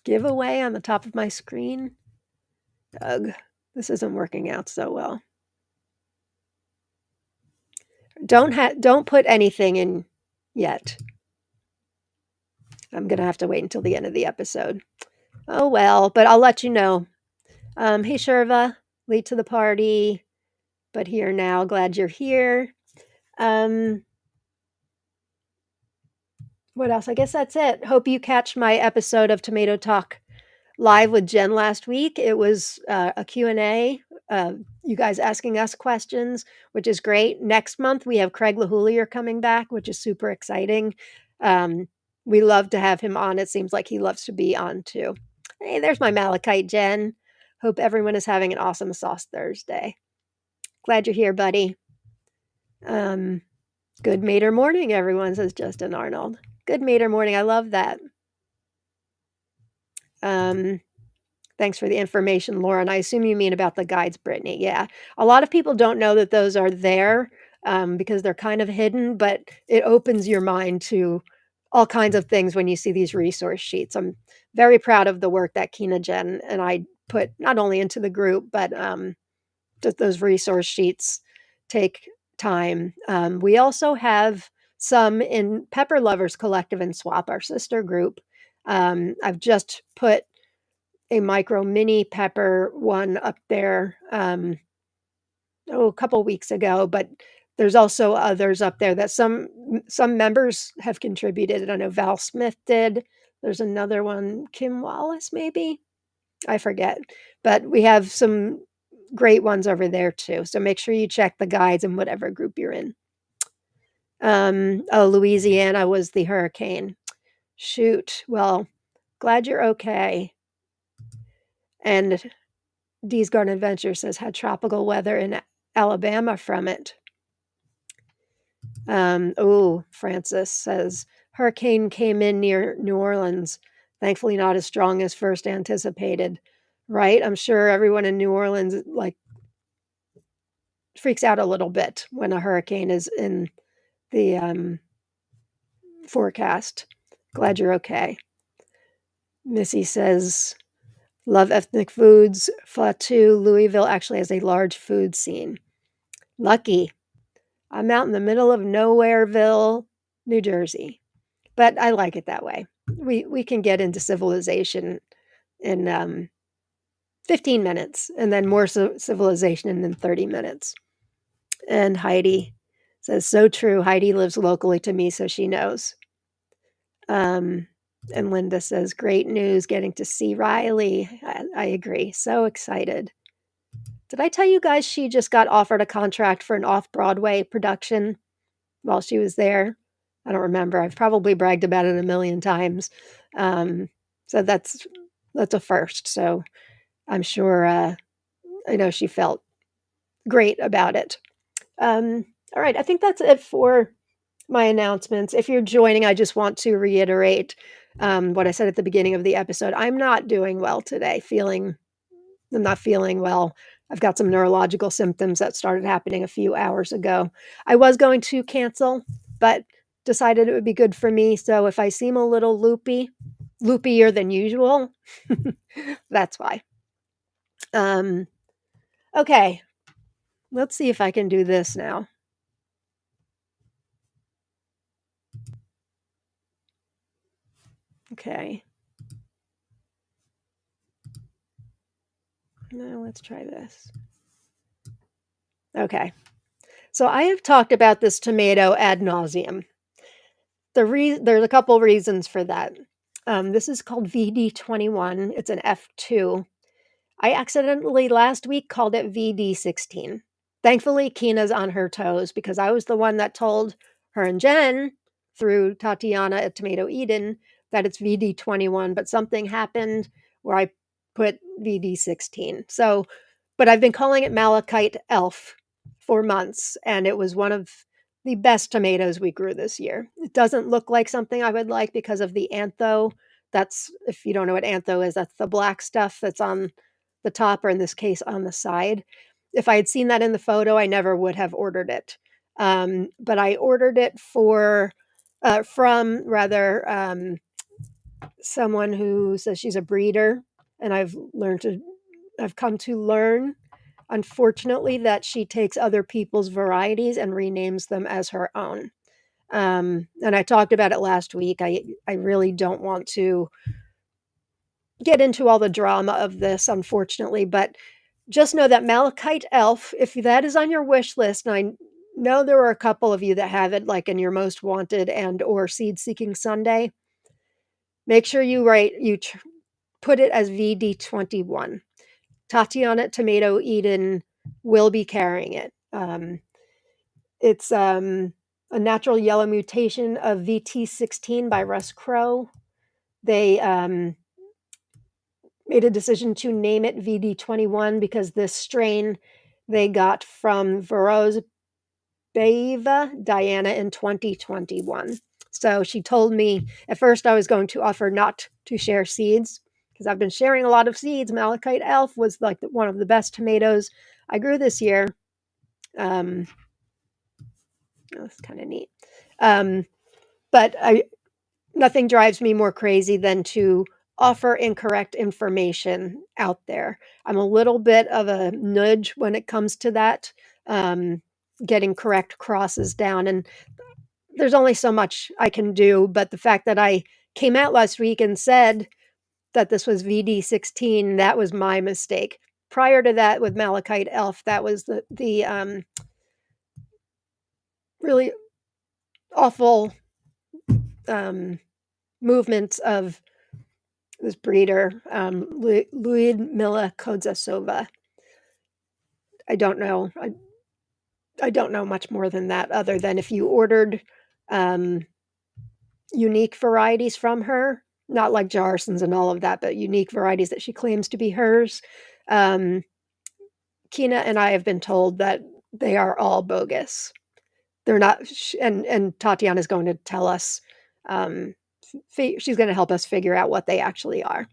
giveaway on the top of my screen? Ugh, this isn't working out so well. Don't put anything in yet. I'm gonna have to wait until the end of the episode. Oh well, but I'll let you know. Hey Sherva, late to the party, but here now. Glad you're here. Um, what else? I guess that's it. Hope you catch my episode of Tomato Talk live with Jen last week. It was a Q&A, you guys asking us questions, which is great. Next month, we have Craig LaHoulier coming back, which is super exciting. We love to have him on. It seems like he loves to be on too. Hey, there's my Malachite, Jen. Hope everyone is having an awesome Sauce Thursday. Glad you're here, buddy. Good Mater morning, everyone, says Justin Arnold. Good Mater morning. I love that. Thanks for the information, Lauren. I assume you mean about the guides, Brittany. Yeah. A lot of people don't know that those are there because they're kind of hidden, but it opens your mind to all kinds of things when you see these resource sheets. I'm very proud of the work that Kina Jen and I put not only into the group, but just those resource sheets take time. We also have some in Pepper Lovers Collective and Swap, our sister group. I've just put a micro mini pepper one up there, a couple weeks ago, but there's also others up there that some members have contributed. I know Val Smith did. There's another one, Kim Wallace, maybe? I forget. But we have some great ones over there too. So make sure you check the guides in whatever group you're in. Louisiana was the hurricane. Shoot. Well, glad you're okay. And Dee's Garden Adventure says had tropical weather in Alabama from it. Francis says hurricane came in near New Orleans. Thankfully, not as strong as first anticipated. Right? I'm sure everyone in New Orleans like freaks out a little bit when a hurricane is in the forecast. Glad you're okay. Missy says, love ethnic foods. Fatu, Louisville actually has a large food scene. Lucky. I'm out in the middle of Nowhereville, New Jersey, but I like it that way. We can get into civilization in 15 minutes and then more civilization in 30 minutes. And Heidi says, so true. Heidi lives locally to me, so she knows. And Linda says, great news getting to see Riley. I agree. So excited. Did I tell you guys she just got offered a contract for an off-Broadway production while she was there? I don't remember. I've probably bragged about it a million times. So that's a first. So I'm sure I know she felt great about it. All right. I think that's it for my announcements. If you're joining, I just want to reiterate what I said at the beginning of the episode. I'm not doing well today. I'm not feeling well. I've got some neurological symptoms that started happening a few hours ago. I was going to cancel, but decided it would be good for me. So if I seem a little loopier than usual, that's why. Okay, let's see if I can do this now. Okay. Now let's try this. Okay. So I have talked about this tomato ad nauseum. There's a couple reasons for that. This is called VD21. It's an F2. I accidentally last week called it VD16. Thankfully, Kina's on her toes because I was the one that told her and Jen through Tatiana at Tomato Eden that it's VD21, but something happened where I put VD16. So, but I've been calling it Malachite Elf for months, and it was one of the best tomatoes we grew this year. It doesn't look like something I would like because of the antho. That's, if you don't know what antho is, that's the black stuff that's on the top, or in this case, on the side. If I had seen that in the photo, I never would have ordered it. But I ordered it from rather someone who says she's a breeder, and I've come to learn, unfortunately, that she takes other people's varieties and renames them as her own. And I talked about it last week. I really don't want to get into all the drama of this, unfortunately, but just know that Malachite Elf, if that is on your wish list, and I know there are a couple of you that have it, like in your most wanted and or seed seeking Sunday, make sure put it as VD21. Tatiana at Tomato Eden will be carrying it. It's a natural yellow mutation of VT16 by Russ Crowe. They made a decision to name it VD21 because this strain they got from Varose Beva Diana in 2021. So she told me at first I was going to offer not to share seeds because I've been sharing a lot of seeds. Malachite Elf was like one of the best tomatoes I grew this year. That's kind of neat. But nothing drives me more crazy than to offer incorrect information out there. I'm a little bit of a nudge when it comes to that, getting correct crosses down. And there's only so much I can do. But the fact that I came out last week and said that this was VD16, that was my mistake. Prior to that, with Malachite Elf, that was the really awful movements of this breeder, Lyudmila Kodzasova. I don't know. I don't know much more than that, other than if you ordered unique varieties from her, not like Jarsons and all of that, but unique varieties that she claims to be hers. Kina and I have been told that they are all bogus. They're not, and Tatiana is going to tell us. She's going to help us figure out what they actually are.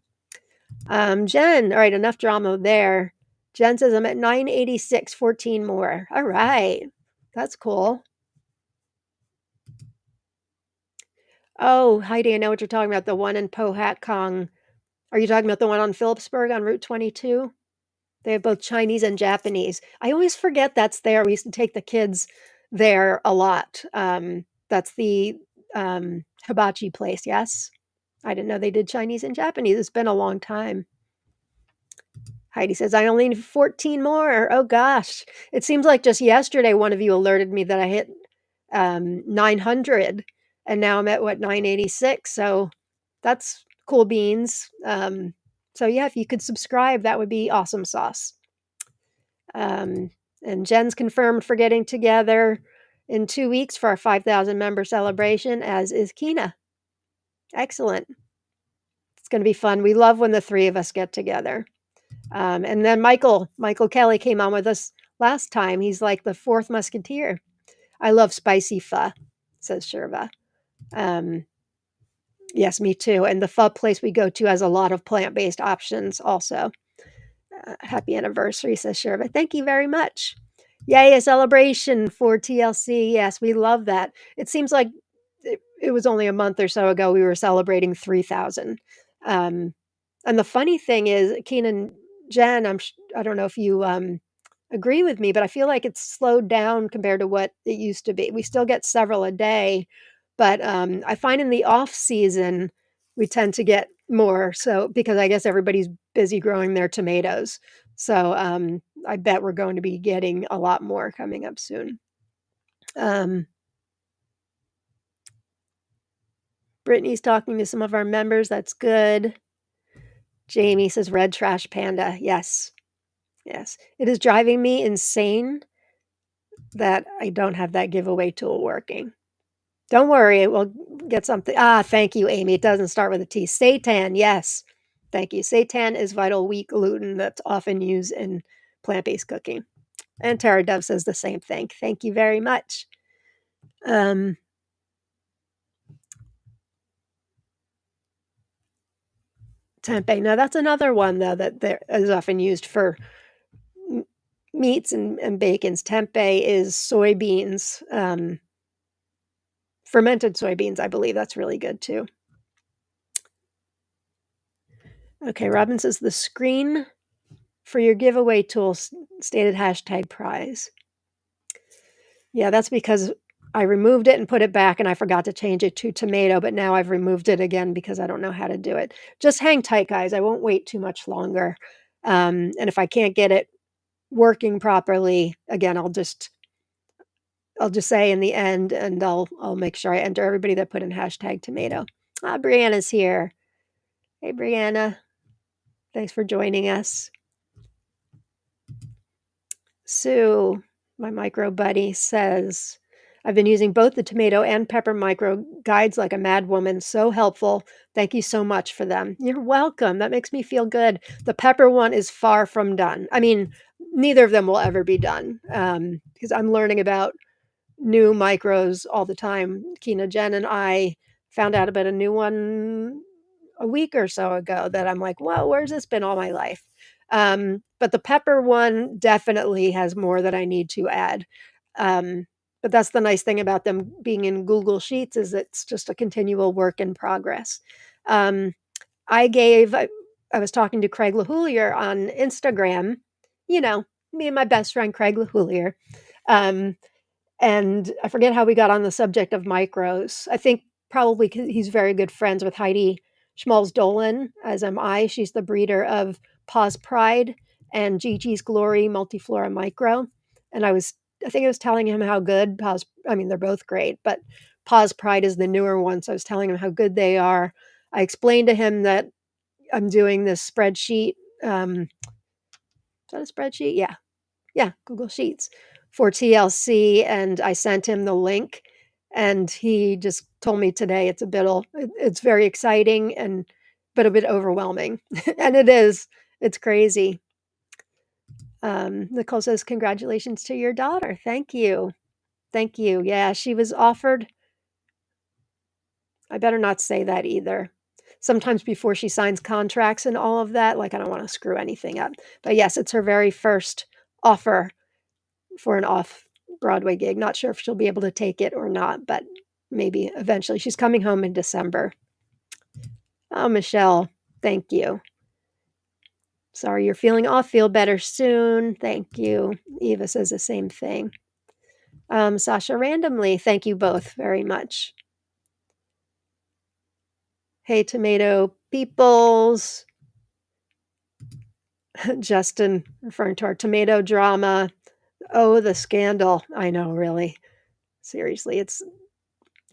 Jen, all right, enough drama there. Jen says, I'm at 986, 14 more. All right, that's cool. Oh, Heidi, I know what you're talking about. The one in Pohatcong. Are you talking about the one on Phillipsburg on Route 22? They have both Chinese and Japanese. I always forget that's there. We used to take the kids there a lot. That's the hibachi place, yes? I didn't know they did Chinese and Japanese. It's been a long time. Heidi says, I only need 14 more. Oh, gosh. It seems like just yesterday one of you alerted me that I hit 900, and now I'm at, 986. So that's cool beans. So, yeah, if you could subscribe, that would be awesome sauce. And Jen's confirmed for getting together in 2 weeks for our 5,000 member celebration, as is Kina. Excellent. It's going to be fun. We love when the three of us get together. And then Michael Kelly came on with us last time. He's like the fourth musketeer. I love spicy pho, says Sherva. Yes, me too. And the pho place we go to has a lot of plant-based options also. Happy anniversary, says Sherva. Thank you very much. Yay, a celebration for TLC. Yes, we love that. It seems like it was only a month or so ago we were celebrating 3,000. And the funny thing is, Keenan, Jen, I don't know if you agree with me, but I feel like it's slowed down compared to what it used to be. We still get several a day, but I find in the off season we tend to get more. So because I guess everybody's busy growing their tomatoes, so I bet we're going to be getting a lot more coming up soon. Brittany's talking to some of our members. That's good. Jamie says red trash panda. Yes. Yes. It is driving me insane that I don't have that giveaway tool working. Don't worry, we'll get something. Thank you, Amy. It doesn't start with a T. Seitan, yes. Thank you. Seitan is vital wheat gluten that's often used in plant-based cooking. And Tara Dove says the same thing. Thank you very much. Um, tempeh. Now that's another one though that there is often used for meats and bacons. Tempeh is soybeans, fermented soybeans, I believe. That's really good too. Okay, Robin says the screen for your giveaway tool stated hashtag prize. Yeah, that's because I removed it and put it back, and I forgot to change it to tomato, but now I've removed it again because I don't know how to do it. Just hang tight, guys. I won't wait too much longer. And if I can't get it working properly, again, I'll just say in the end, and I'll make sure I enter everybody that put in hashtag tomato. Brianna's here. Hey, Brianna. Thanks for joining us. Sue, my micro buddy, says, I've been using both the tomato and pepper micro guides like a mad woman. So helpful. Thank you so much for them. You're welcome. That makes me feel good. The pepper one is far from done. I mean, neither of them will ever be done because I'm learning about new micros all the time. Kina, Jen, and I found out about a new one a week or so ago that I'm like, whoa, where's this been all my life? But the pepper one definitely has more that I need to add. But that's the nice thing about them being in Google Sheets is it's just a continual work in progress. Um, I was talking to Craig LaHoulier on Instagram, you know, me and my best friend Craig LaHoulier. Um, and I forget how we got on the subject of micros. I think probably 'cause he's very good friends with Heidi Schmalz Dolan, as am I. She's the breeder of Paws Pride and Gigi's Glory Multiflora Micro. And I think I was telling him how good I mean, they're both great, but Paws Pride is the newer one. So I was telling him how good they are. I explained to him that I'm doing this spreadsheet. Is that a spreadsheet? Yeah. Yeah, Google Sheets for TLC, and I sent him the link, and he just told me today it's very exciting but a bit overwhelming, and it is. It's crazy. Nicole says, "Congratulations to your daughter." Thank you. Thank you. Yeah, she was offered. I better not say that either. Sometimes before she signs contracts and all of that, like I don't want to screw anything up. But yes, it's her very first offer for an off-Broadway gig. Not sure if she'll be able to take it or not, but maybe eventually. She's coming home in December. Oh, Michelle, thank you. Sorry you're feeling off. Feel better soon. Thank you. Eva says the same thing. Sasha randomly, thank you both very much. Hey, tomato peoples. Justin referring to our tomato drama. Oh, the scandal. I know, really. Seriously, it's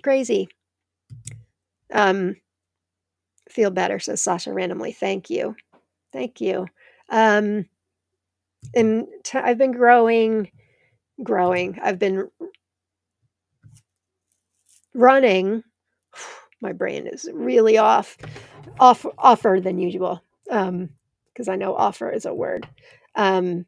crazy. Feel better, says Sasha randomly. Thank you. Thank you. And I've been growing. I've been running. My brain is really offer than usual. Because I know offer is a word. Oh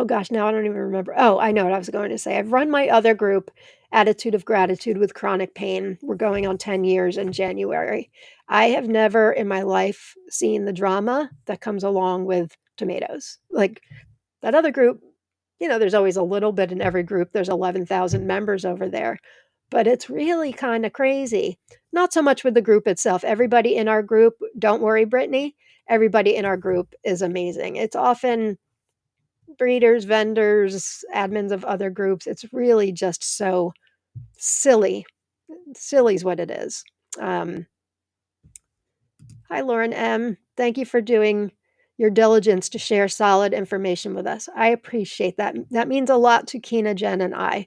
gosh, now I don't even remember. Oh, I know what I was going to say. I've run my other group, Attitude of Gratitude with Chronic Pain. We're going on 10 years in January. I have never in my life seen the drama that comes along with tomatoes. Like that other group, there's always a little bit in every group. There's 11,000 members over there. But it's really kind of crazy. Not so much with the group itself. Everybody in our group, don't worry, Brittany, everybody in our group is amazing. It's often breeders, vendors, admins of other groups. It's really just so silly. Silly is what it is. Hi, Lauren M. Thank you for doing your diligence to share solid information with us. I appreciate that. That means a lot to Kina, Jen, and I.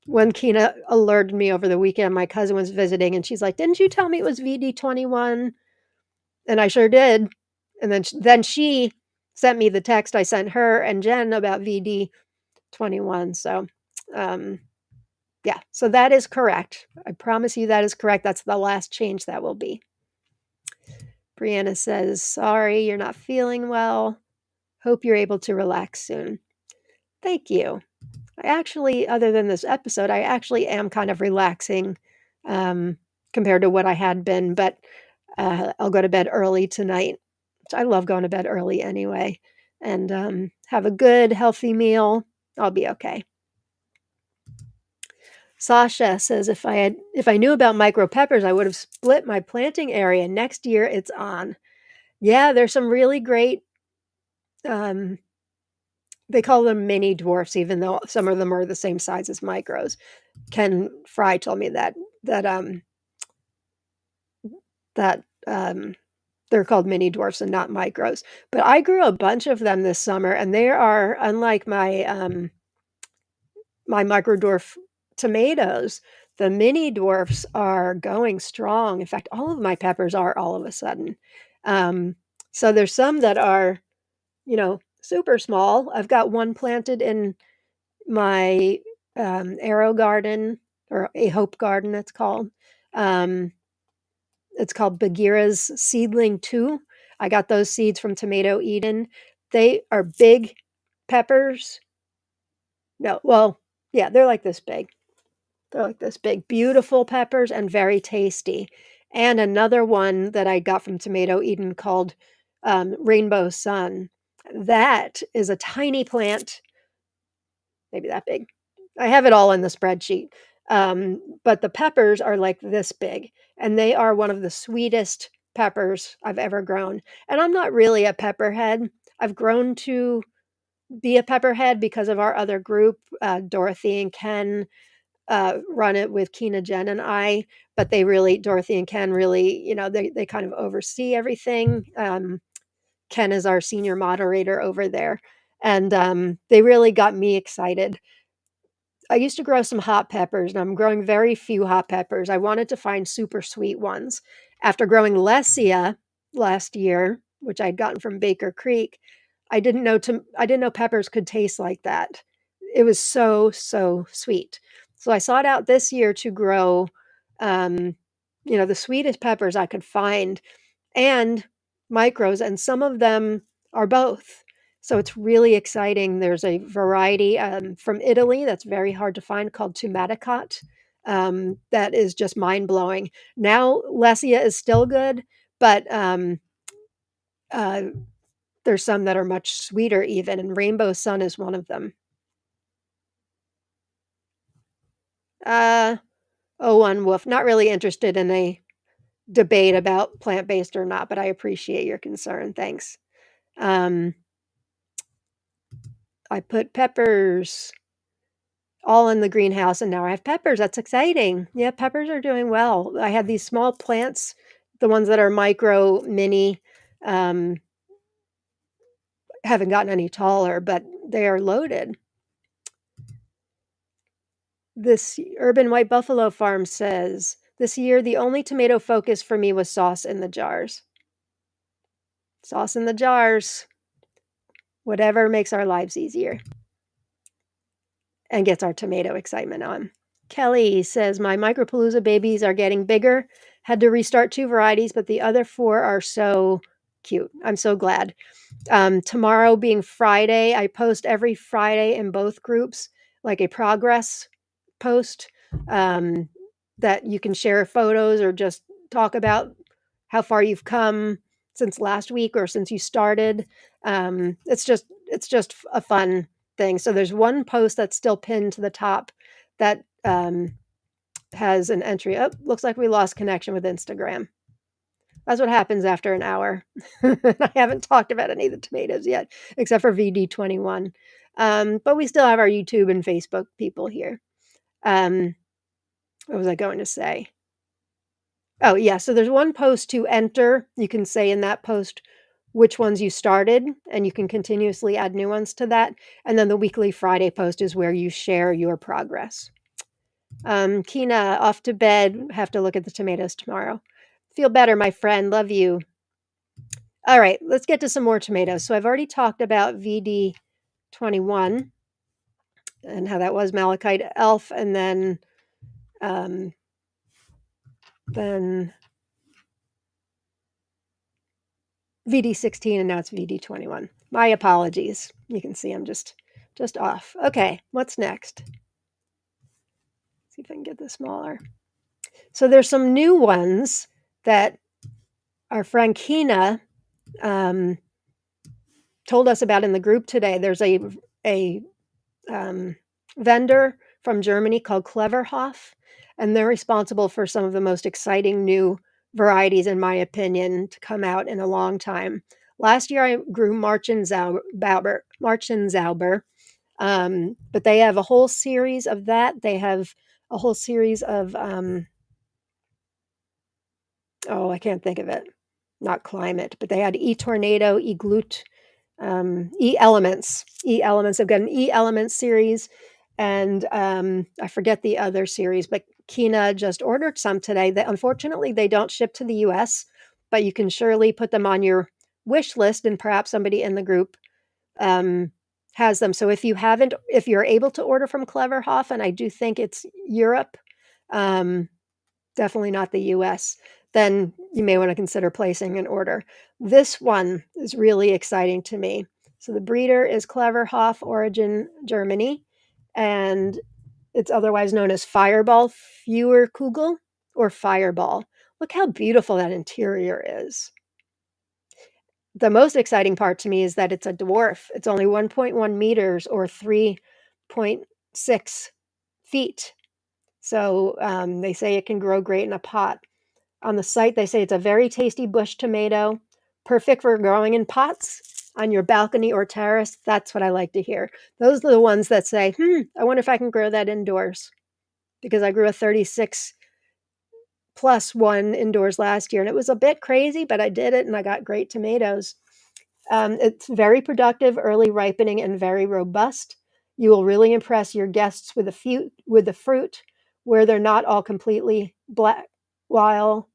When Kina alerted me over the weekend, my cousin was visiting, and she's like, "Didn't you tell me it was VD21?" And I sure did. And then she sent me the text I sent her and Jen about VD 21. So, um, yeah, so that is correct. I promise you that is correct. That's the last change that will be. Brianna says, sorry, you're not feeling well. Hope you're able to relax soon. Thank you. I actually, other than this episode, I actually am kind of relaxing um, compared to what I had been, but I'll go to bed early tonight. I love going to bed early anyway, and have a good, healthy meal. I'll be okay. Sasha says if I knew about micro peppers, I would have split my planting area. Next year, it's on. Yeah, there's some really great. Um, they call them mini dwarfs, even though some of them are the same size as micros. Ken Fry told me that that they're called mini dwarfs and not micros. But I grew a bunch of them this summer, and they are unlike my micro dwarf tomatoes. The mini dwarfs are going strong. In fact, all of my peppers are all of a sudden. Um, so there's some that are, super small. I've got one planted in my arrow garden or a hope garden, Um, it's called Bagheera's Seedling 2. I got those seeds from Tomato Eden. They are big peppers. No, well, yeah, they're like this big. They're like this big, beautiful peppers and very tasty. And another one that I got from Tomato Eden called Rainbow Sun. That is a tiny plant, maybe that big. I have it all in the spreadsheet. But the peppers are like this big, and they are one of the sweetest peppers I've ever grown. And I'm not really a pepperhead. I've grown to be a pepperhead because of our other group, Dorothy and Ken run it with Kina, Jen, and I. But Dorothy and Ken really, they kind of oversee everything. Ken is our senior moderator over there, and they really got me excited. I used to grow some hot peppers, and I'm growing very few hot peppers. I wanted to find super sweet ones. After growing Lesia last year, which I'd gotten from Baker Creek, I didn't know peppers could taste like that. It was so, so sweet. So I sought out this year to grow, um, the sweetest peppers I could find and micros, and some of them are both. So it's really exciting. There's a variety from Italy that's very hard to find called Tomaticot. That is just mind blowing. Now, Lesia is still good, but uh, there's some that are much sweeter, even, and Rainbow Sun is one of them. Uh, oh, one Wolf. Not really interested in a debate about plant based or not, but I appreciate your concern. Thanks. Um, I put peppers all in the greenhouse, and now I have peppers. That's exciting. Yeah, peppers are doing well. I have these small plants, the ones that are micro, mini, um, haven't gotten any taller, but they are loaded. This Urban White Buffalo Farm says, this year the only tomato focus for me was sauce in the jars. Sauce in the jars. Whatever makes our lives easier and gets our tomato excitement on. Kelly says, my Micropalooza babies are getting bigger. Had to restart 2 varieties, but the other 4 are so cute. I'm so glad. Tomorrow being Friday, I post every Friday in both groups, like a progress post um, that you can share photos or just talk about how far you've come since last week or since you started. It's just a fun thing. So there's one post that's still pinned to the top that has an entry. Oh, looks like we lost connection with Instagram. That's what happens after an hour. I haven't talked about any of the tomatoes yet, except for VD21. But we still have our YouTube and Facebook people here. What was I going to say? Oh, yeah. So there's one post to enter. You can say in that post which ones you started, and you can continuously add new ones to that. And then the weekly Friday post is where you share your progress. Kina, off to bed. Have to look at the tomatoes tomorrow. Feel better, my friend. Love you. All right, let's get to some more tomatoes. So I've already talked about VD21. and how that was malachite elf, and um, then VD16, and now it's VD21. My apologies. You can see I'm just off. Okay, what's next? See if I can get this smaller. So there's some new ones that our friend Kina told us about in the group today. There's a vendor from Germany called Cleverhof, and they're responsible for some of the most exciting new varieties, in my opinion, to come out in a long time. Last year, I grew Marchenzauber, but they have a whole series of that. They have a whole series of, oh, I can't think of it. Not climate, but they had E-Tornado, E-Glute, E-Elements. E-Elements. They've got an E-Elements series, and I forget the other series, but Kina just ordered some today. That unfortunately they don't ship to the US, but you can surely put them on your wish list, and perhaps somebody in the group has them. So if you're able to order from Cleverhof, and I do think it's Europe, um, definitely not the US, then you may want to consider placing an order. This one is really exciting to me. So the breeder is Cleverhof, origin Germany, and it's otherwise known as Fireball Feuerkugel or Fireball. Look how beautiful that interior is. The most exciting part to me is that it's a dwarf. It's only 1.1 meters or 3.6 feet. So they say it can grow great in a pot. On the site, they say it's a very tasty bush tomato, perfect for growing in pots on your balcony or terrace. That's what I like to hear. Those are the ones that say, I wonder if I can grow that indoors. Because I grew a 36 plus one indoors last year, and it was a bit crazy, but I did it and I got great tomatoes. It's very productive, early ripening, and very robust. You will really impress your guests with the fruit, where they're not all completely black, while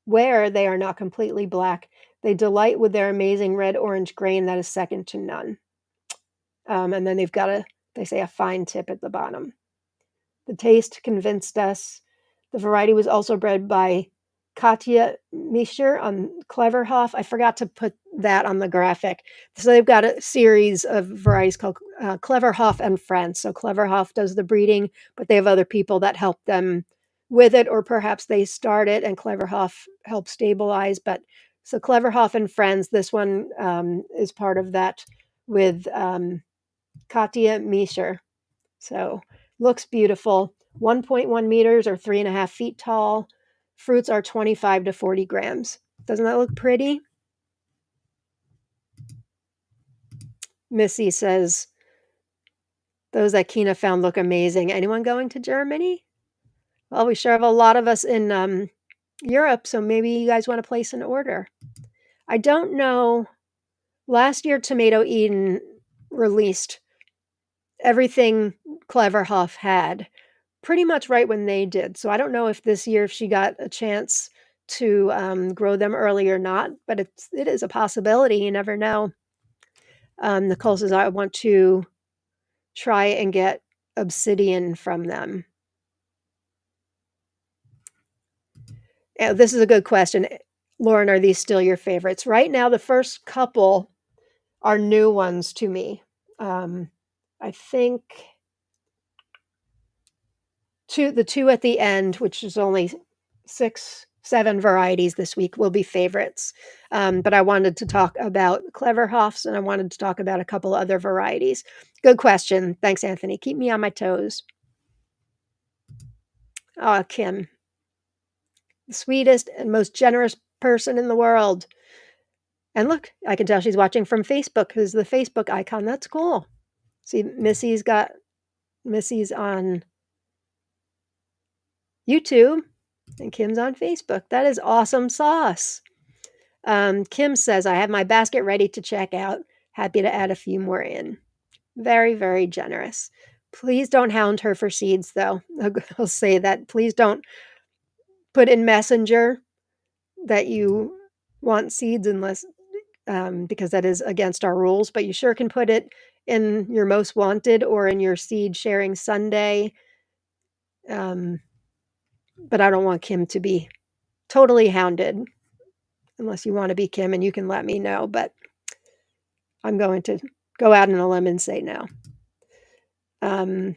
where they are not completely black. They delight with their amazing red-orange grain that is second to none. And then they say a fine tip at the bottom. The taste convinced us. The variety was also bred by Katja Mischer on Cleverhof. I forgot to put that on the graphic. So they've got a series of varieties called Cleverhof and Friends. So Cleverhof does the breeding, but they have other people that help them with it, or perhaps they start it and Cleverhof helps stabilize. But so Cleverhof and Friends, this one is part of that with Katja Mischer. So looks beautiful. 1.1 meters or 3.5 feet tall. Fruits are 25 to 40 grams. Doesn't that look pretty? Missy says, those that Kina found look amazing. Anyone going to Germany? Well, we sure have a lot of us in Europe, so maybe you guys want to place an order. I don't know. Last year, Tomato Eden released everything Cleverhof had pretty much right when they did. So I don't know if this year if she got a chance to grow them early or not, but it is a possibility. You never know. Nicole says I want to try and get obsidian from them. This is a good question. Lauren, are these still your favorites? Right now, the first couple are new ones to me. I think the two at the end, which is only 7 varieties this week, will be favorites. But I wanted to talk about Cleverhofs, and I wanted to talk about a couple other varieties. Good question. Thanks, Anthony. Keep me on my toes. Oh, Kim, the sweetest and most generous person in the world. And look, I can tell she's watching from Facebook because the Facebook icon. That's cool. See, Missy's on YouTube and Kim's on Facebook. That is awesome sauce. Kim says, I have my basket ready to check out. Happy to add a few more in. Very, very generous. Please don't hound her for seeds, though. I'll say that. Please don't put in Messenger that you want seeds unless because that is against our rules, but you sure can put it in your most wanted or in your seed sharing Sunday. Um, but I don't want Kim to be totally hounded unless you want to be Kim and you can let me know. But I'm going to go out on a limb and say no. Um,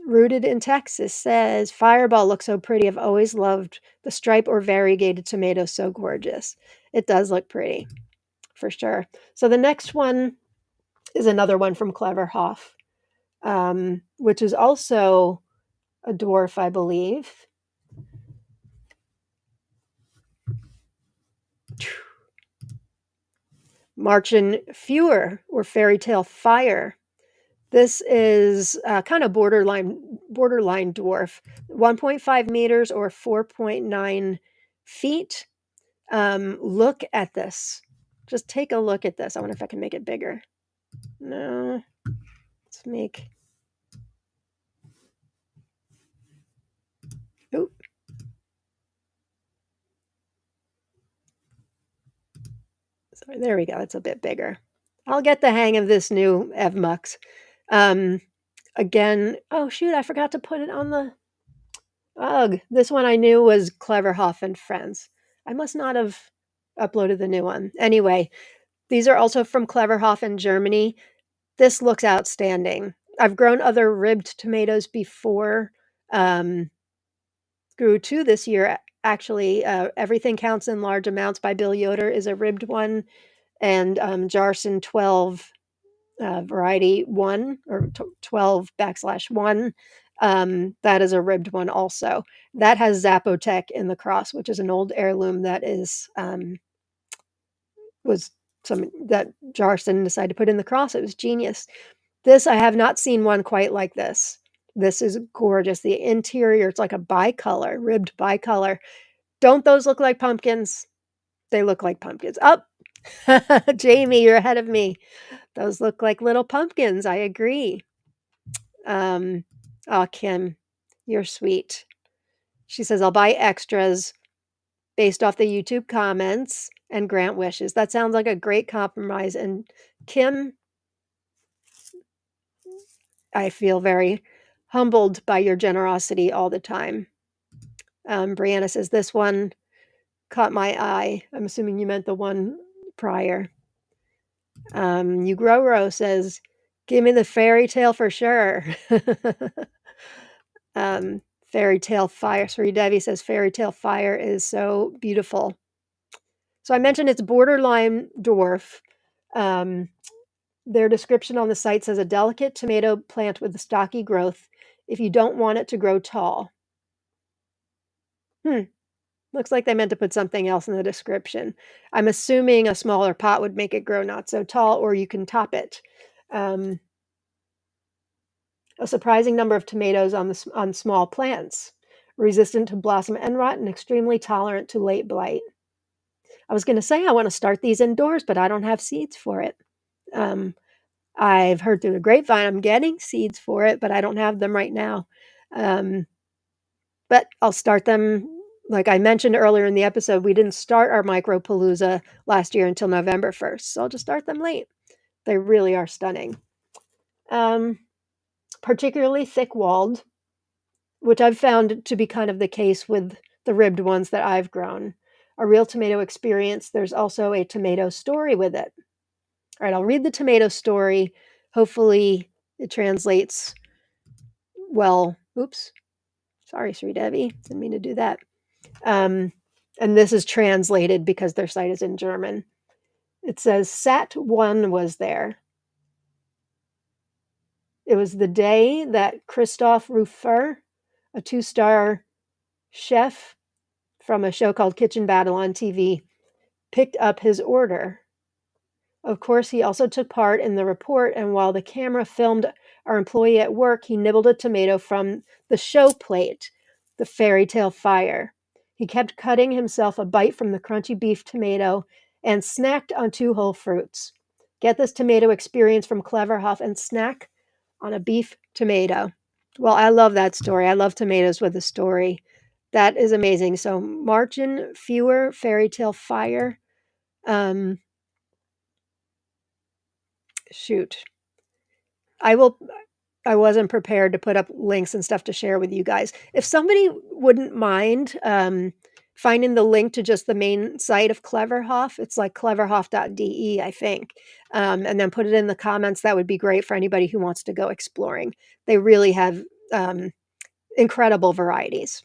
Rooted in Texas says, Fireball looks so pretty. I've always loved the stripe or variegated tomato. So gorgeous. It does look pretty for sure. So the next one is another one from Clever Hoff, which is also a dwarf, I believe. Marchen Fewer or Fairy Tale Fire. This is kind of borderline dwarf, 1.5 meters or 4.9 feet. Look at this. Just take a look at this. I wonder if I can make it bigger. No, let's make. Oop. Sorry, there we go. It's a bit bigger. I'll get the hang of this new EvMux. Again, oh shoot, I forgot to put it on the. Ugh, this one I knew was Clever Hoff and Friends. I must not have uploaded the new one. Anyway, these are also from Clever Hoff in Germany. This looks outstanding. I've grown other ribbed tomatoes before. Grew two this year, actually. Everything Counts in Large Amounts by Bill Yoder is a ribbed one, and Jarson 12 variety 1 or 12/1. That is a ribbed one also. That has Zapotec in the cross, which is an old heirloom that is was some that Jarson decided to put in the cross. It was genius. This, I have not seen one quite like this. This is gorgeous. The interior, it's like a bicolor, ribbed bicolor. Don't those look like pumpkins? They look like pumpkins. Up, Jamie, you're ahead of me. Those look like little pumpkins. I agree. Oh, Kim, you're sweet. She says, I'll buy extras based off the YouTube comments and grant wishes. That sounds like a great compromise. And Kim, I feel very humbled by your generosity all the time. Brianna says, this one caught my eye. I'm assuming you meant the one prior. Ugroro says, give me the fairy tale for sure. Fairy Tale Fire. Sri Devi says, Fairy Tale Fire is so beautiful. So I mentioned it's borderline dwarf. Their description on the site says a delicate tomato plant with a stocky growth if you don't want it to grow tall. Looks like they meant to put something else in the description. I'm assuming a smaller pot would make it grow not so tall, or you can top it. A surprising number of tomatoes on small plants, resistant to blossom end rot and extremely tolerant to late blight. I was going to say I want to start these indoors, but I don't have seeds for it. I've heard through the grapevine I'm getting seeds for it, but I don't have them right now. But I'll start them. Like I mentioned earlier in the episode, we didn't start our Micropalooza last year until November 1st, so I'll just start them late. They really are stunning. Particularly thick-walled, which I've found to be kind of the case with the ribbed ones that I've grown. A real tomato experience. There's also a tomato story with it. All right, I'll read the tomato story. Hopefully it translates well. Oops. Sorry, Sri Devi. Didn't mean to do that. And this is translated because their site is in German. It says, Sat 1 was there. It was the day that Christoph Rufer, a 2-star chef from a show called Kitchen Battle on TV, picked up his order. Of course, he also took part in the report, and while the camera filmed our employee at work, he nibbled a tomato from the show plate, the Fairy Tale Fire. He kept cutting himself a bite from the crunchy beef tomato and snacked on 2 whole fruits. Get this tomato experience from Clever Hoff and snack on a beef tomato. Well, I love that story. I love tomatoes with a story. That is amazing. So, Marchen Fewer, Fairy Tale Fire. Shoot. I wasn't prepared to put up links and stuff to share with you guys. If somebody wouldn't mind, finding the link to just the main site of Cleverhoff, it's like cleverhoff.de, I think, and then put it in the comments, that would be great for anybody who wants to go exploring. They really have, incredible varieties.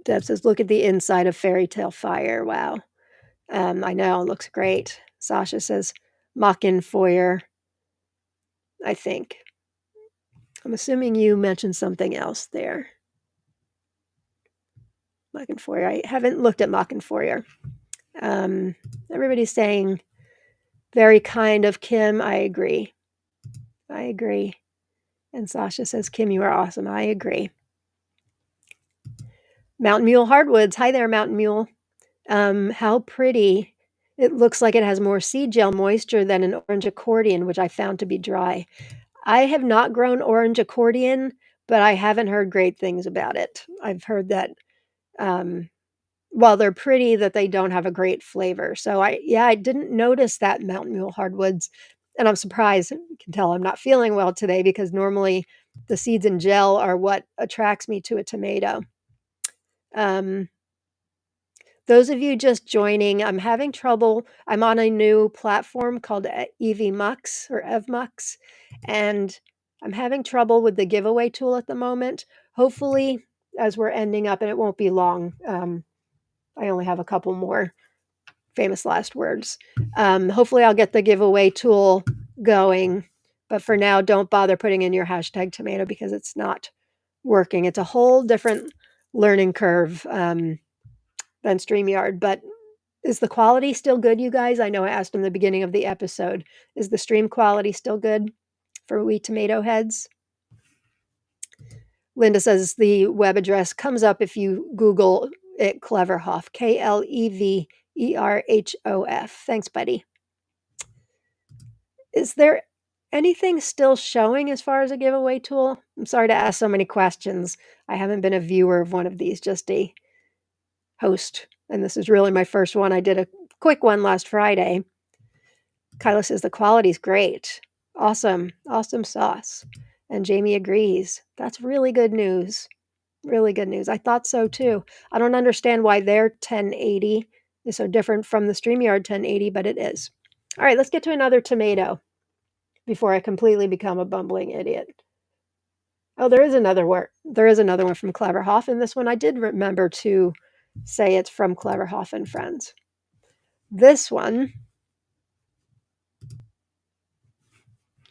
Deb says, "Look at the inside of Fairy Tale Fire." Wow. I know, it looks great. Sasha says, "Mockin foyer," I think. I'm assuming you mentioned something else there. Mockin foyer. I haven't looked at Mockin foyer. Everybody's saying very kind of Kim. I agree. I agree. And Sasha says, "Kim, you are awesome." I agree. Mountain Mule Hardwoods. Hi there, Mountain Mule. How pretty. It looks like it has more seed gel moisture than an orange accordion, which I found to be dry. I have not grown orange accordion, but I haven't heard great things about it. I've heard that, while they're pretty, that they don't have a great flavor. So I didn't notice that Mountain Mule Hardwoods, and I'm surprised. You can tell I'm not feeling well today because normally the seeds and gel are what attracts me to a tomato. Those of you just joining, I'm having trouble. I'm on a new platform called EVMux or EvMux, and I'm having trouble with the giveaway tool at the moment. Hopefully, as we're ending up, and it won't be long, I only have a couple more famous last words. Hopefully, I'll get the giveaway tool going, but for now, don't bother putting in your hashtag tomato because it's not working. It's a whole different learning curve than StreamYard, but is the quality still good, you guys? I know I asked in the beginning of the episode. Is the stream quality still good for we tomato heads? Linda says the web address comes up if you Google it, Cleverhoff, Kleverhoff. Thanks, buddy. Is there anything still showing as far as a giveaway tool? I'm sorry to ask so many questions. I haven't been a viewer of one of these, just a host. And this is really my first one. I did a quick one last Friday. Kyla says the quality's great. Awesome. Awesome sauce. And Jamie agrees. That's really good news. Really good news. I thought so too. I don't understand why their 1080 is so different from the StreamYard 1080, but it is. All right, let's get to another tomato before I completely become a bumbling idiot. Oh, there is another one. There is another one from Cleverhoff, and this one I did remember to say it's from Cleverhoff and Friends. This one,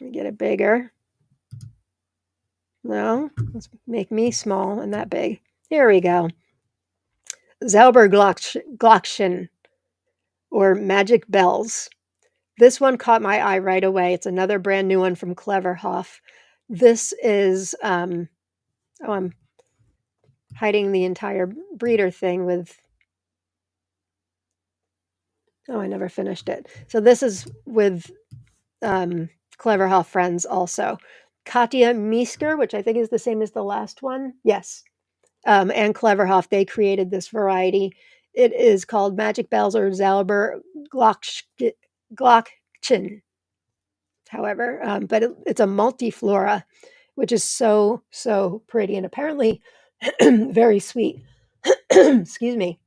let me get it bigger. No, let's make me small and that big. Here we go. Zauberglockchen, or Magic Bells. This one caught my eye right away. It's another brand new one from Cleverhoff. This is, I'm hiding the entire breeder thing with, I never finished it. So this is with Cleverhoff Friends also. Katja Miesker, which I think is the same as the last one. Yes. And Cleverhoff, they created this variety. It is called Magic Bells or Zauberglockchen, however, but it's a multiflora, which is so, so pretty and apparently very sweet. Excuse me.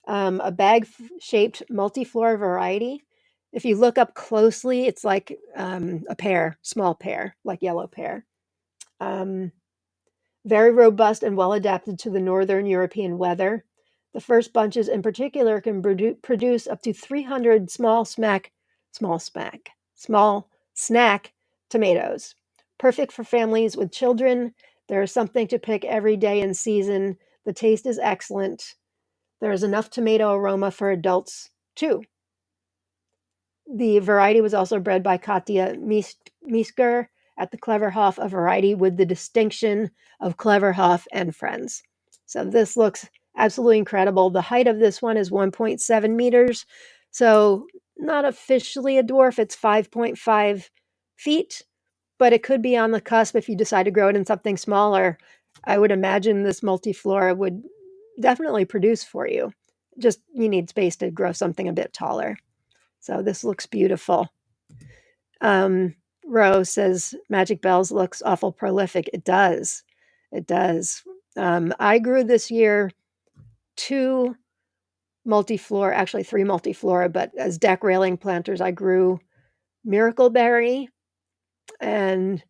A bag-shaped multiflora variety. If you look up closely, it's like a pear, small pear, like yellow pear. Very robust and well adapted to the northern European weather. The first bunches in particular can produce up to 300 small snack tomatoes. Perfect for families with children. There is something to pick every day in season. The taste is excellent. There is enough tomato aroma for adults too. The variety was also bred by Katja Miesker at the Cleverhoff, a variety with the distinction of Cleverhoff and Friends. So this looks absolutely incredible. The height of this one is 1.7 meters. So not officially a dwarf. It's 5.5 feet, but it could be on the cusp if you decide to grow it in something smaller. I would imagine this multiflora would definitely produce for you. Just you need space to grow something a bit taller. So this looks beautiful. Rose says Magic Bells looks awful prolific. It does. It does. I grew this year 2 multiflora, actually 3 multiflora, but as deck railing planters, I grew Miracleberry and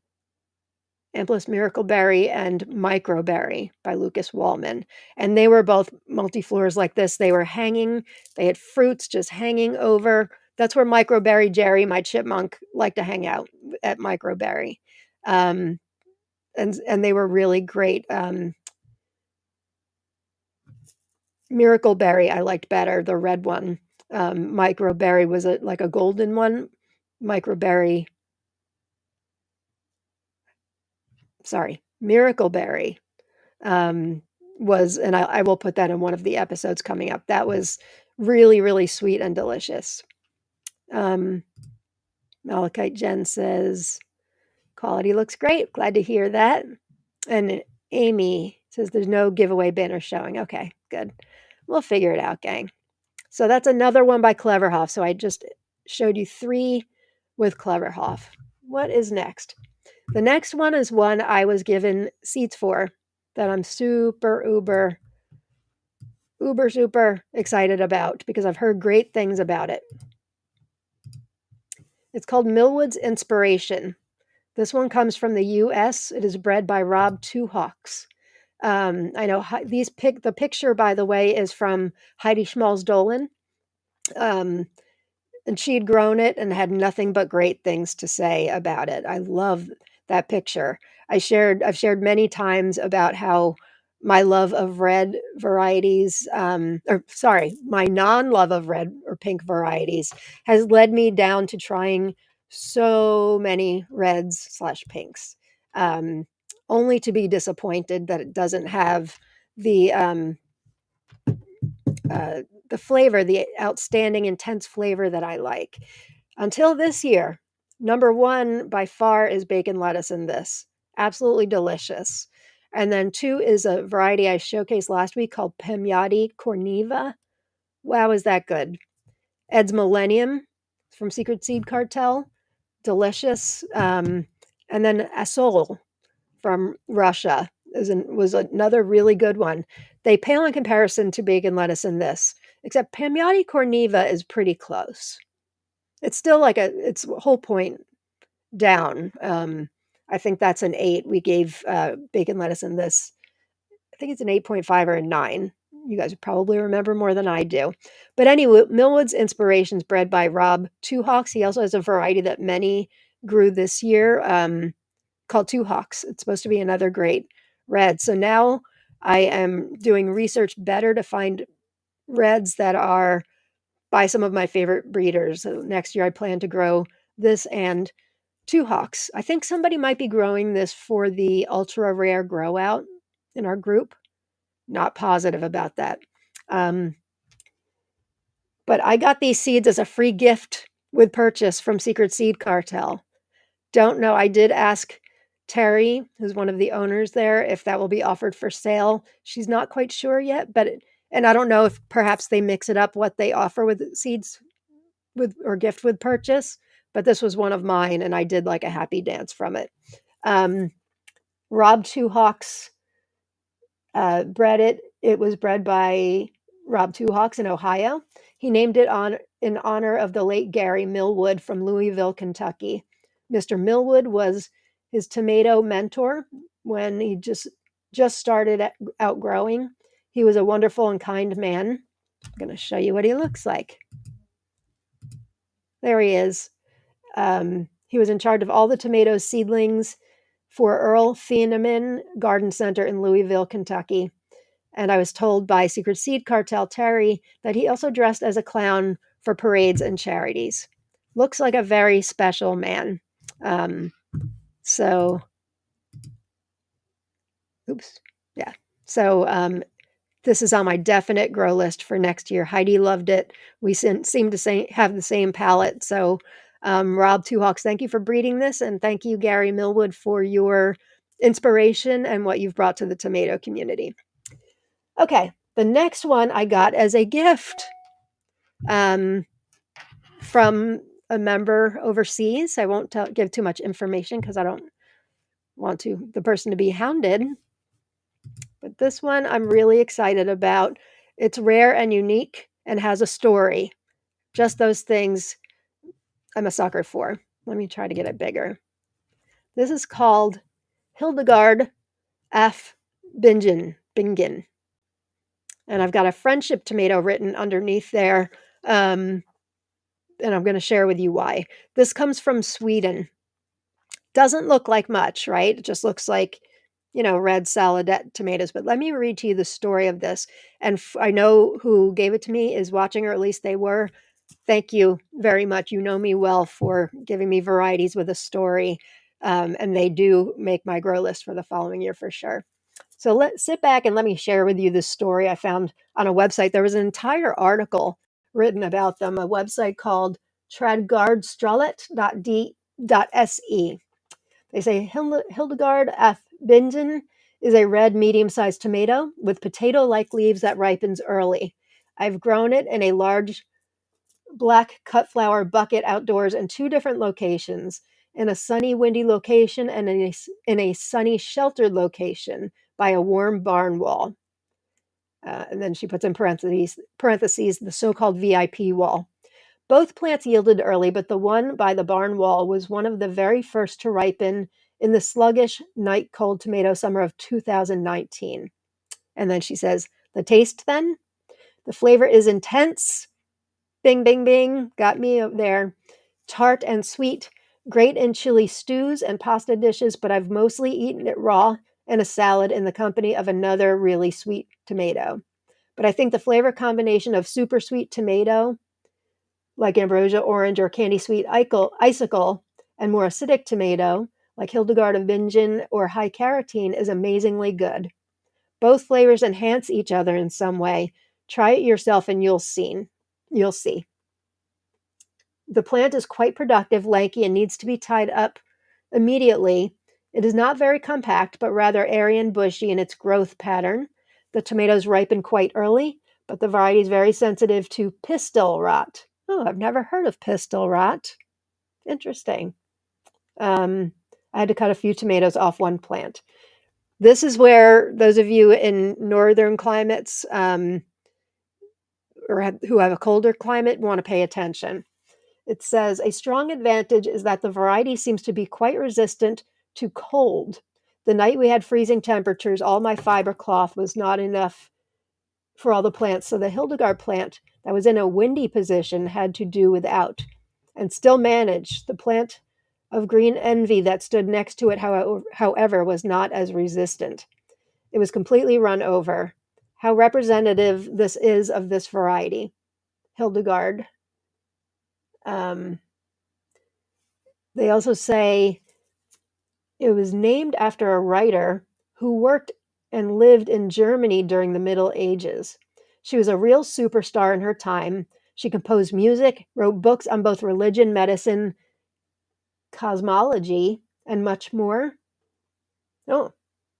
Amplus Miracleberry and Microberry by Lucas Wallman. And they were both multifloras like this. They were hanging, they had fruits just hanging over. That's where Microberry Jerry, my chipmunk, liked to hang out at Microberry. And they were really great. Miracleberry I liked better, the red one. Microberry was like a golden one. Microberry, sorry, Miracleberry was, and I will put that in one of the episodes coming up. That was really, really sweet and delicious. Malachite Jen says, quality looks great. Glad to hear that. And Amy says there's no giveaway banner showing. Okay, good. We'll figure it out, gang. So that's another one by Cleverhoff. So I just showed you 3 with Cleverhoff. What is next? The next one is one I was given seeds for that I'm super excited about because I've heard great things about it. It's called Millwood's Inspiration. This one comes from the US. It is bred by Rob Two Hawks. I know the picture, by the way, is from Heidi Schmalz Dolan. And she'd grown it and had nothing but great things to say about it. I love that picture. I've shared many times about how my love of red varieties, my non-love of red or pink varieties has led me down to trying so many reds/pinks, only to be disappointed that it doesn't have the flavor, the outstanding, intense flavor that I like. Until this year, number 1 by far is bacon lettuce in this. Absolutely delicious. And then 2 is a variety I showcased last week called Pemyati Corneva. Wow, is that good. Ed's Millennium from Secret Seed Cartel. Delicious. And then Asol from Russia was another really good one. They pale in comparison to bacon lettuce in this, except Pemyati Corneva is pretty close. It's still like it's a whole point down. I think that's an 8. We gave bacon lettuce in this. I think it's an 8.5 or a 9. You guys probably remember more than I do. But anyway, Millwood's Inspirations bred by Rob Two Hawks. He also has a variety that many grew this year called Two Hawks. It's supposed to be another great red. So now I am doing research better to find reds that are by some of my favorite breeders. So next year I plan to grow this and Two Hawks. I think somebody might be growing this for the ultra rare grow out in our group. Not positive about that. But I got these seeds as a free gift with purchase from Secret Seed Cartel. Don't know. I did ask Terry, who's one of the owners there, if that will be offered for sale. She's not quite sure yet, and I don't know if perhaps they mix it up what they offer with seeds or gift with purchase, but this was one of mine and I did like a happy dance from it. Rob Two Hawks bred it. It was bred by Rob Two Hawks in Ohio. He named it in honor of the late Gary Millwood from Louisville, Kentucky. Mr. Millwood was his tomato mentor when he just started out growing. He was a wonderful and kind man. I'm going to show you what he looks like. There he is. He was in charge of all the tomato seedlings for Earl Thieneman Garden Center in Louisville, Kentucky. And I was told by Secret Seed Cartel Terry that he also dressed as a clown for parades and charities. Looks like a very special man. So this is on my definite grow list for next year. Heidi loved it. We seem to have the same palate. So Rob Two Hawks, thank you for breeding this. And thank you, Gary Millwood, for your inspiration and what you've brought to the tomato community. Okay, the next one I got as a gift from a member overseas. I won't give too much information because I don't want the person to be hounded. But this one I'm really excited about. It's rare and unique and has a story. Just those things I'm a sucker for. Let me try to get it bigger. This is called Hildegard F. Bingen. And I've got a friendship tomato written underneath there. And I'm going to share with you why. This comes from Sweden. Doesn't look like much, right? It just looks like, red saladette tomatoes. But let me read to you the story of this. And I know who gave it to me is watching, or at least they were. Thank you very much. You know me well for giving me varieties with a story. And they do make my grow list for the following year for sure. So let's sit back and let me share with you this story I found on a website. There was an entire article written about them, a website called tradgardstralet.se. They say Hildegard F. Bingen is a red, medium-sized tomato with potato-like leaves that ripens early. I've grown it in a large black cut flower bucket outdoors in 2 different locations, in a sunny, windy location and in a sunny, sheltered location by a warm barn wall. And then she puts in parentheses the so-called VIP wall. Both plants yielded early, but the one by the barn wall was one of the very first to ripen in the sluggish, night-cold tomato summer of 2019. And then she says, the taste then? The flavor is intense. Bing, bing, bing. Got me up there. Tart and sweet. Great in chili stews and pasta dishes, but I've mostly eaten it raw in a salad in the company of another really sweet tomato. But I think the flavor combination of super sweet tomato, like ambrosia orange or candy sweet icicle, and more acidic tomato, like Hildegard of Bingen or high carotene, is amazingly good. Both flavors enhance each other in some way. Try it yourself and you'll see. The plant is quite productive, lanky, and needs to be tied up immediately. It is not very compact, but rather airy and bushy in its growth pattern. The tomatoes ripen quite early, but the variety is very sensitive to pistil rot. Oh, I've never heard of pistil rot. Interesting. I had to cut a few tomatoes off one plant. This is where those of you in northern climates who have a colder climate want to pay attention. It says, a strong advantage is that the variety seems to be quite resistant to cold. The night we had freezing temperatures, all my fiber cloth was not enough for all the plants, so the Hildegard plant that was in a windy position had to do without, and still managed. The plant of green envy that stood next to it, however, was not as resistant. It was completely run over. How representative this is of this variety. Hildegard. They also say it was named after a writer who worked and lived in Germany during the Middle Ages. She was a real superstar in her time. She composed music, wrote books on both religion, medicine, cosmology, and much more. Oh,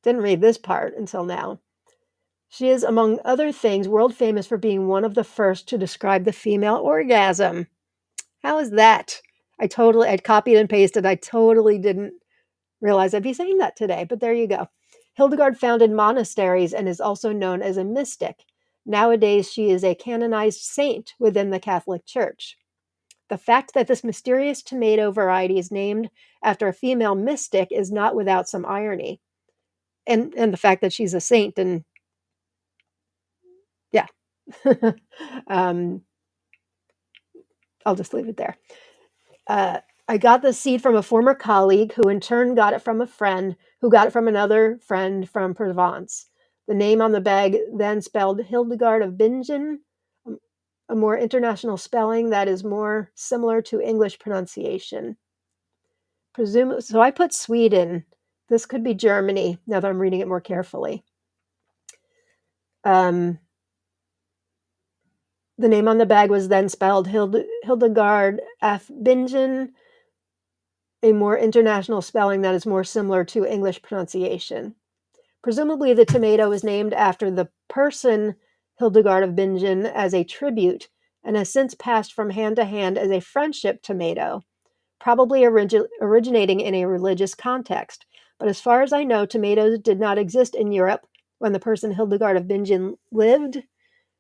didn't read this part until now. She is, among other things, world famous for being one of the first to describe the female orgasm. How is that? I'd copied and pasted. I totally didn't realize I'd be saying that today, but there you go. Hildegard founded monasteries and is also known as a mystic. Nowadays, she is a canonized saint within the Catholic Church. The fact that this mysterious tomato variety is named after a female mystic is not without some irony. And the fact that she's a saint, and yeah. I'll just leave it there. I got the seed from a former colleague who in turn got it from a friend who got it from another friend from Provence. The name on the bag then spelled Hildegard of Bingen, a more international spelling that is more similar to English pronunciation. So I put Sweden. This could be Germany now that I'm reading it more carefully. The name on the bag was then spelled Hildegard F. Bingen, a more international spelling that is more similar to English pronunciation. Presumably, the tomato is named after the person Hildegard of Bingen as a tribute and has since passed from hand to hand as a friendship tomato, probably originating in a religious context. But as far as I know, tomatoes did not exist in Europe when the person Hildegard of Bingen lived,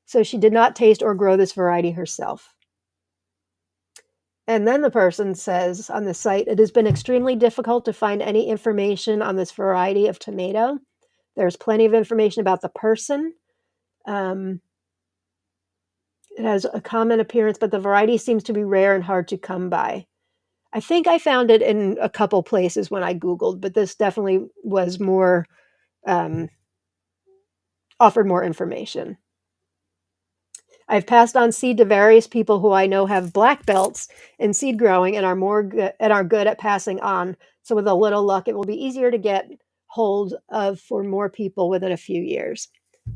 so she did not taste or grow this variety herself. And then the person says on the site, it has been extremely difficult to find any information on this variety of tomato. There's plenty of information about the person. Um, it has a common appearance, but the variety seems to be rare and hard to come by. I think I found it in a couple places when I Googled, but this definitely was more, um, offered more information. I've passed on seed to various people who I know have black belts in seed growing and are good at passing on. So with a little luck, it will be easier to get hold of for more people within a few years.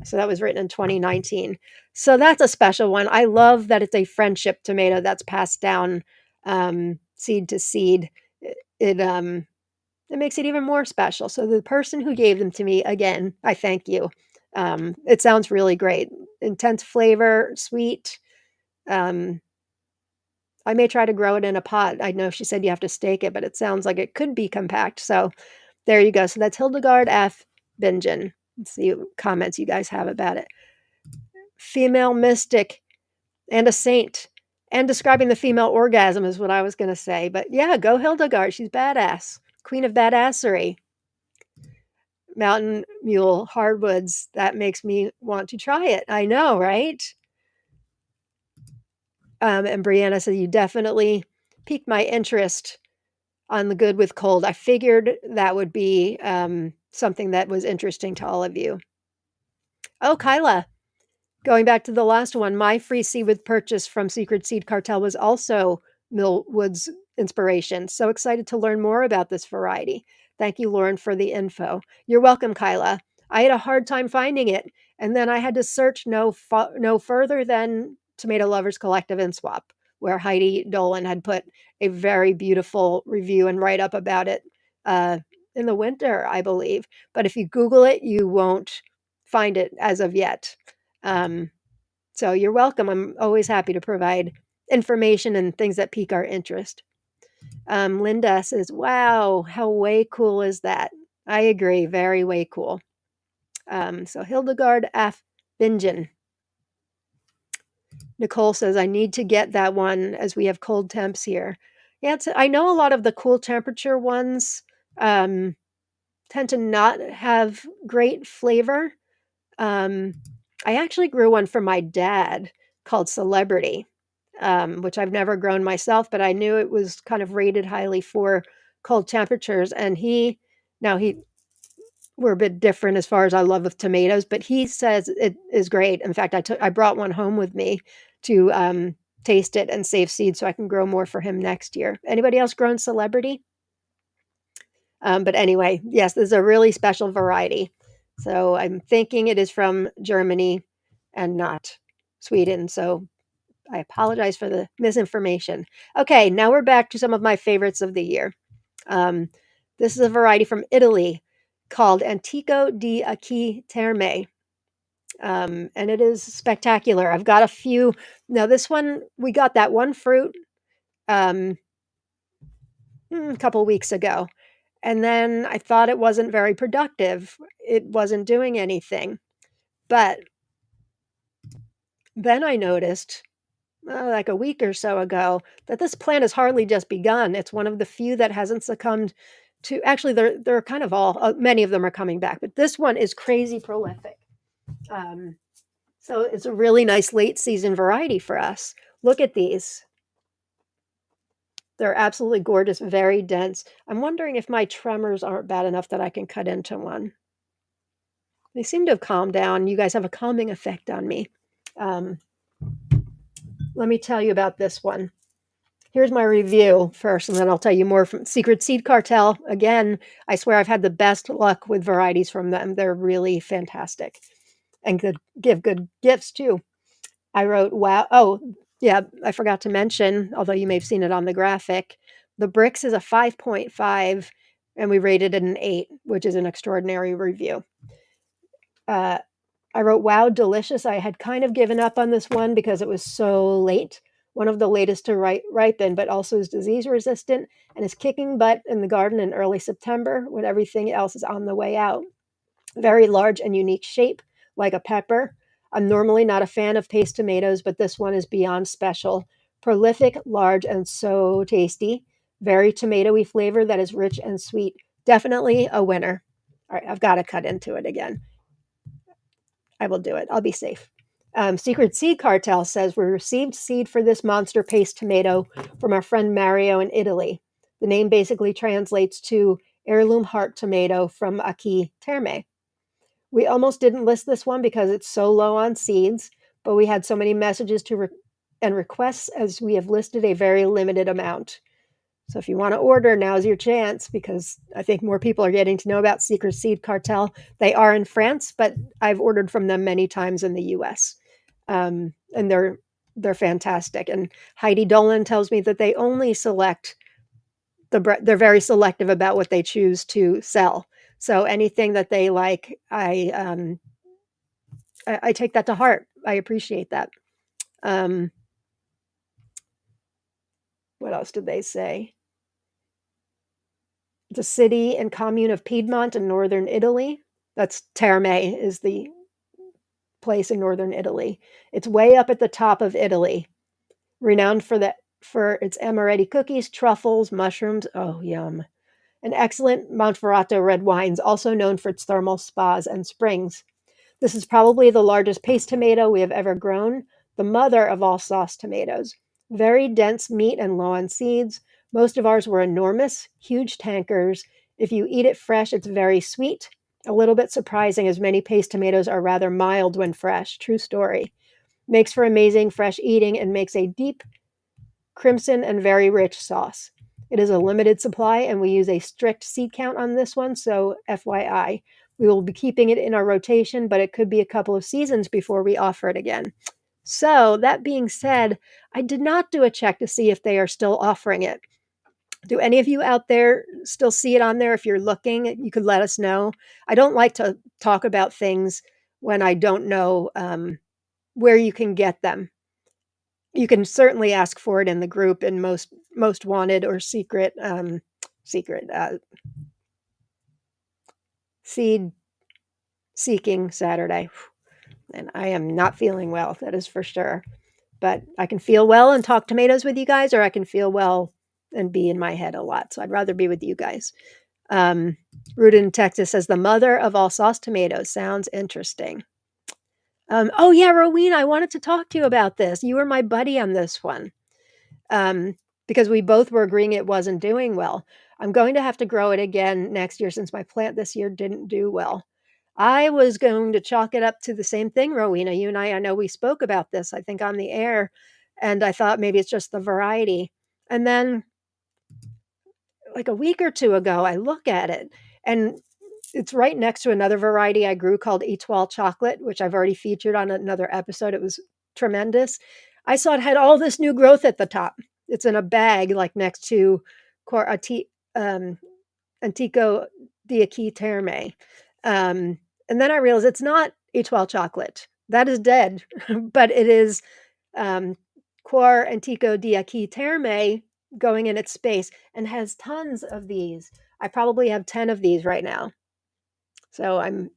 So that was written in 2019. So that's a special one. I love that it's a friendship tomato that's passed down seed to seed. It makes it even more special. So the person who gave them to me, again, I thank you. It sounds really great. Intense flavor, sweet. Um, I may try to grow it in a pot. I know she said you have to stake it, but it sounds like it could be compact. So there you go. So that's Hildegard F. Bingen. Let's see what comments you guys have about it. Female mystic and a saint. And describing the female orgasm is what I was going to say. But yeah, go Hildegard. She's badass. Queen of badassery. Mountain mule hardwoods. That makes me want to try it. I know, right? And Brianna said, you definitely piqued my interest on the good with cold. I figured that would be something that was interesting to all of you. Oh, Kyla, going back to the last one, my free seaweed purchase from Secret Seed Cartel was also Millwood's inspiration. So excited to learn more about this variety. Thank you, Lauren, for the info. You're welcome, Kyla. I had a hard time finding it, and then I had to search no further than Tomato Lovers Collective and Swap, where Heidi Dolan had put a very beautiful review and write up about it in the winter, I believe. But if you Google it, you won't find it as of yet. So you're welcome. I'm always happy to provide information and things that pique our interest. Linda says, wow, how way cool is that? I agree. Very way cool. So Hildegard F. Bingen. Nicole says, I need to get that one as we have cold temps here. Yeah, I know a lot of the cool temperature ones tend to not have great flavor. I actually grew one for my dad called Celebrity, which I've never grown myself, but I knew it was kind of rated highly for cold temperatures. And we're a bit different as far as I love with tomatoes, but he says it is great. In fact, I brought one home with me to taste it and save seeds so I can grow more for him next year. Anybody else grown Celebrity? But anyway, yes, this is a really special variety. So I'm thinking it is from Germany and not Sweden. So I apologize for the misinformation. Okay, now we're back to some of my favorites of the year. This is a variety from Italy called Antico di Acqui Terme. And it is spectacular. I've got a few. Now, this one, we got that one fruit um, a couple weeks ago. And then I thought it wasn't very productive. It wasn't doing anything. But then I noticed, like a week or so ago, that this plant has hardly just begun. It's one of the few that hasn't succumbed to. Actually, they're kind of all. Many of them are coming back, but this one is crazy prolific. Um, so it's a really nice late season variety for us. Look at these. They're absolutely gorgeous, very dense. I'm wondering if my tremors aren't bad enough that I can cut into one. They seem to have calmed down. You guys have a calming effect on me. Um, let me tell you about this one. Here's my review first, and then I'll tell you more from Secret Seed Cartel. Again, I swear I've had the best luck with varieties from them. They're really fantastic and give good gifts too. I wrote, wow. Oh, yeah, I forgot to mention, although you may have seen it on the graphic, the Brix is a 5.5, and we rated it an 8, which is an extraordinary review. I wrote, wow, delicious. I had kind of given up on this one because it was so late. One of the latest to ripen, but also is disease resistant and is kicking butt in the garden in early September when everything else is on the way out. Very large and unique shape, like a pepper. I'm normally not a fan of paste tomatoes, but this one is beyond special. Prolific, large, and so tasty. Very tomatoey flavor that is rich and sweet. Definitely a winner. All right, I've got to cut into it again. I will do it. I'll be safe. Secret Seed Cartel says we received seed for this monster paste tomato from our friend Mario in Italy. The name basically translates to heirloom heart tomato from Aki Terme. We almost didn't list this one because it's so low on seeds, but we had so many messages and requests as we have listed a very limited amount. So if you want to order, now's your chance because I think more people are getting to know about Secret Seed Cartel. They are in France, but I've ordered from them many times in the US. And they're fantastic. And Heidi Dolan tells me that they only select they're very selective about what they choose to sell. So anything that they like, I take that to heart. I appreciate that. What else did they say? The city and commune of Piedmont in northern Italy. That's Terme is the place in northern Italy. It's way up at the top of Italy, renowned for its amaretti cookies, truffles, mushrooms. Oh, yum. And excellent Monferrato red wines, also known for its thermal spas and springs. This is probably the largest paste tomato we have ever grown, the mother of all sauce tomatoes. Very dense meat and low on seeds. Most of ours were enormous, huge tankers. If you eat it fresh, it's very sweet. A little bit surprising as many paste tomatoes are rather mild when fresh. True story. Makes for amazing fresh eating and makes a deep, crimson, and very rich sauce. It is a limited supply and we use a strict seed count on this one, so FYI. We will be keeping it in our rotation, but it could be a couple of seasons before we offer it again. So, that being said, I did not do a check to see if they are still offering it. Do any of you out there still see it on there? If you're looking, you could let us know. I don't like to talk about things when I don't know where you can get them. You can certainly ask for it in the group in most wanted or secret seed seeking Saturday. And I am not feeling well, that is for sure. But I can feel well and talk tomatoes with you guys, or I can feel well and be in my head a lot. So I'd rather be with you guys. Rooted in Texas says the mother of all sauce tomatoes. Sounds interesting. Oh yeah, Rowena, I wanted to talk to you about this. You were my buddy on this one. Because we both were agreeing it wasn't doing well. I'm going to have to grow it again next year since my plant this year didn't do well. I was going to chalk it up to the same thing, Rowena. You and I know we spoke about this, I think, on the air, and I thought maybe it's just the variety. And then, like a week or two ago, I look at it, and it's right next to another variety I grew called Etoile Chocolate, which I've already featured on another episode. It was tremendous. I saw it had all this new growth at the top. It's in a bag, like next to Antico di Aqui Terme. And then I realized it's not Etoile Chocolate. That is dead, but it is Cuor Antico di Aqui Terme going in its space and has tons of these. I probably have 10 of these right now. So I'm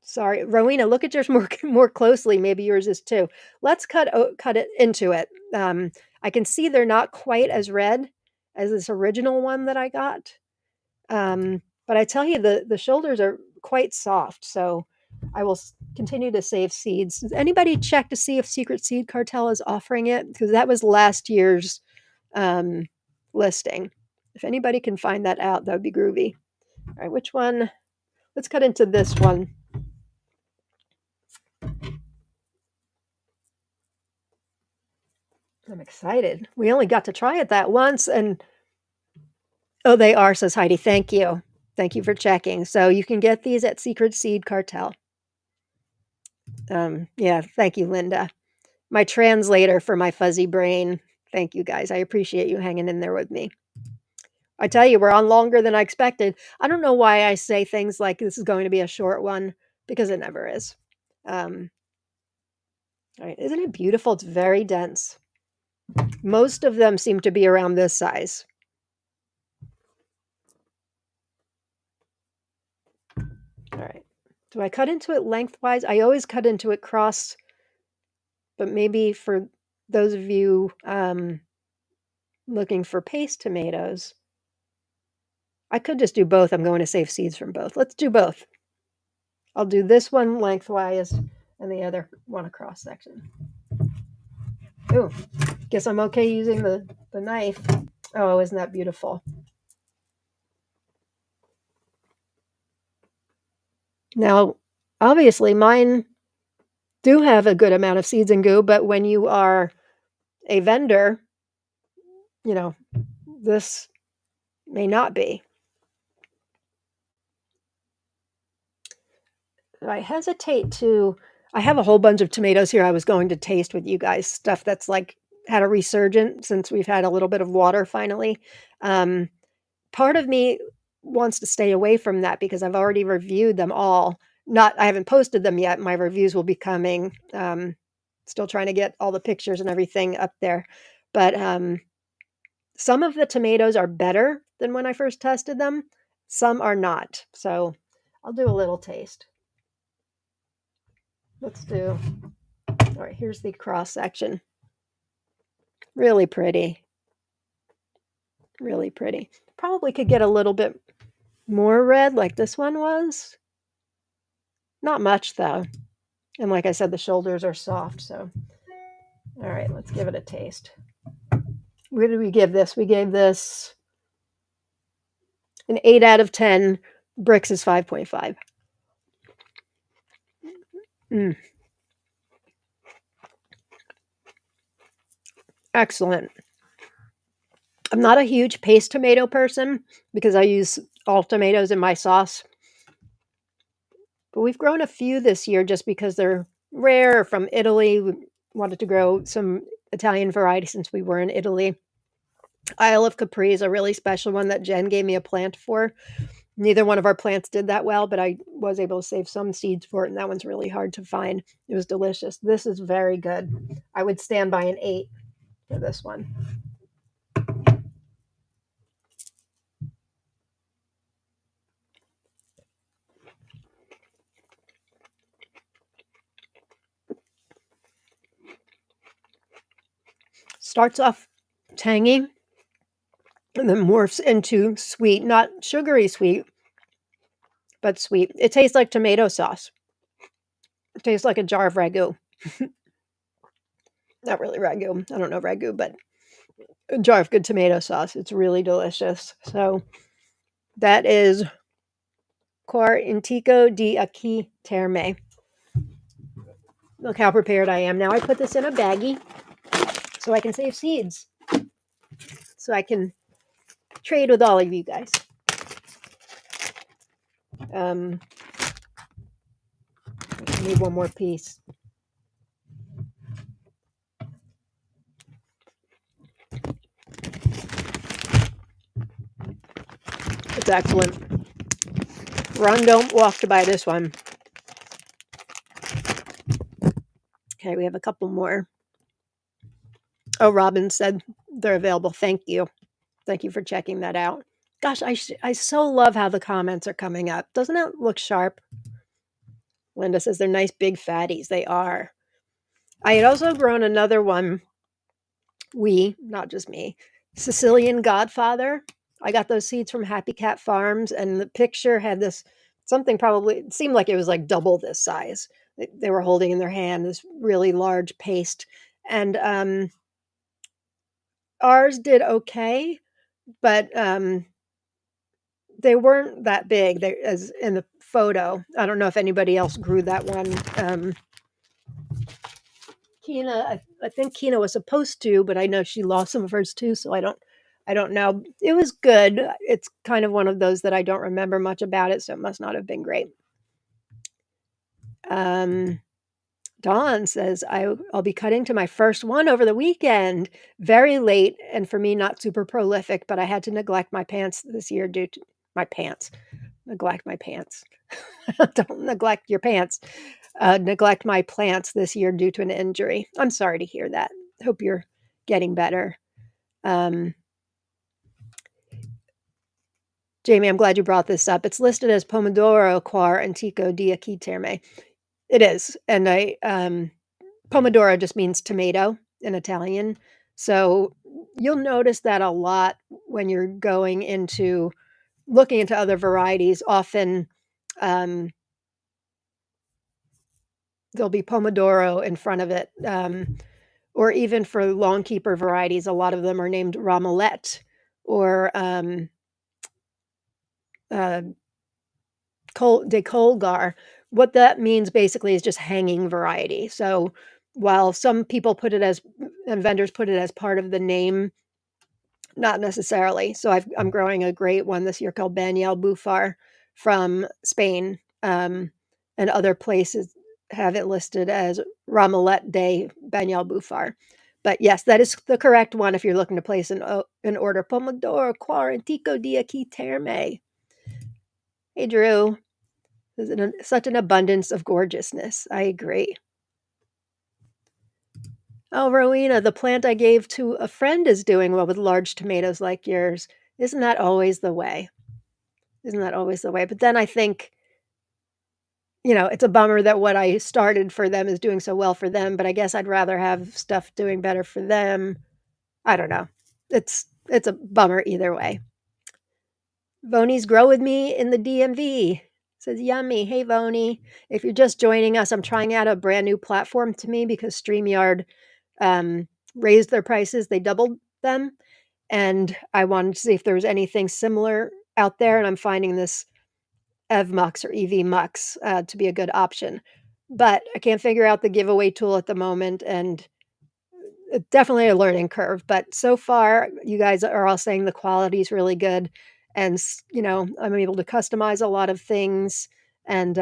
sorry. Rowena, look at yours more closely. Maybe yours is too. Let's cut it into it. I can see they're not quite as red as this original one that I got. But I tell you, the shoulders are quite soft. So I will continue to save seeds. Does anybody check to see if Secret Seed Cartel is offering it? Because that was last year's listing. If anybody can find that out, that would be groovy. All right, which one? Let's cut into this one. I'm excited. We only got to try it that once, and oh, they are, says Heidi. Thank you. Thank you for checking. So you can get these at Secret Seed Cartel. Yeah, thank you, Linda. My translator for my fuzzy brain. Thank you, guys. I appreciate you hanging in there with me. I tell you, we're on longer than I expected. I don't know why I say things like this is going to be a short one, because it never is. All right, isn't it beautiful? It's very dense. Most of them seem to be around this size. All right. Do I cut into it lengthwise? I always cut into it cross, but maybe for those of you looking for paste tomatoes, I could just do both. I'm going to save seeds from both. Let's do both. I'll do this one lengthwise and the other one a cross section. Ooh, guess I'm okay using the knife. Oh, isn't that beautiful? Now, obviously, mine do have a good amount of seeds and goo, but when you are a vendor, you know, this may not be. I hesitate to. I have a whole bunch of tomatoes here I was going to taste with you guys, stuff that's like had a resurgence since we've had a little bit of water finally. Um, Part of me wants to stay away from that because I've already reviewed them all. Not I haven't posted them yet. My reviews will be coming. Still trying to get all the pictures and everything up there. But some of the tomatoes are better than when I first tested them. Some are not. So I'll do a little taste. Let's do. All right, here's the cross section. Really pretty. Really pretty. Probably could get a little bit more red like this one was. Not much though. And like I said, the shoulders are soft. So, all right, let's give it a taste. What did we give this? We gave this an 8 out of 10. Brix is 5.5. Excellent. I'm not a huge paste tomato person because I use all tomatoes in my sauce. But we've grown a few this year just because they're rare from Italy. We wanted to grow some Italian variety since we were in Italy. Isle of Capri is a really special one that Jen gave me a plant for. Neither one of our plants did that well, but I was able to save some seeds for it, and that one's really hard to find. It was delicious. This is very good. I would stand by an 8 for this one. Starts off tangy and then morphs into sweet, not sugary sweet, but sweet. It tastes like tomato sauce. It tastes like a jar of ragu. Not really ragu. I don't know ragu, but a jar of good tomato sauce. It's really delicious. So that is Cor Intico di Aqui Terme. Look how prepared I am. Now I put this in a baggie so I can save seeds. So I can trade with all of you guys. I need one more piece. It's excellent. Run, don't walk to buy this one. Okay, we have a couple more. Oh, Robin said they're available. Thank you. Thank you for checking that out. Gosh, I so love how the comments are coming up. Doesn't it look sharp? Linda says they're nice big fatties. They are. I had also grown another one. Not just me, Sicilian Godfather. I got those seeds from Happy Cat Farms, and the picture had this something probably it seemed like it was like double this size. They were holding in their hand this really large paste, and ours did okay, but they weren't that big. They as in the photo. I don't know if anybody else grew that one. Kina, I think Kina was supposed to, but I know she lost some of hers too, so I don't know. It was good. It's kind of one of those that I don't remember much about it, so it must not have been great. Dawn says, I'll be cutting to my first one over the weekend. Very late, and for me, not super prolific, but I had to neglect my pants this year due to my pants. Neglect my pants. Don't neglect your pants. neglect my plants this year due to an injury. I'm sorry to hear that. Hope you're getting better. Um, Jamie, I'm glad you brought this up. It's listed as Pomodoro Quar Antico di Terme. It is, and Pomodoro just means tomato in Italian. So you'll notice that a lot when you're going into looking into other varieties. Often um, there'll be Pomodoro in front of it. Or even for long keeper varieties, a lot of them are named Ramelette or uh, de Colgar. What that means basically is just hanging variety. So while some people put it as and vendors put it as part of the name, not necessarily. So I'm growing a great one this year called Banyal Bufar from Spain, and other places have it listed as Ramelette de Banyal Bufar. But yes, that is the correct one if you're looking to place an order. Pomodoro Quarantico di Aqui Terme. Hey, Drew. There's such an abundance of gorgeousness. I agree. Oh, Rowena, the plant I gave to a friend is doing well with large tomatoes like yours. Isn't that always the way? Isn't that always the way? But then I think, it's a bummer that what I started for them is doing so well for them, but I guess I'd rather have stuff doing better for them. I don't know. It's a bummer either way. Voni's grow with me in the DMV. Says yummy. Hey Voni. If you're just joining us, I'm trying out a brand new platform to me because StreamYard raised their prices. They doubled them. And I wanted to see if there was anything similar out there. And I'm finding this EVMux or EVMux to be a good option. But I can't figure out the giveaway tool at the moment. And definitely a learning curve, but so far you guys are all saying the quality is really good, and I'm able to customize a lot of things, and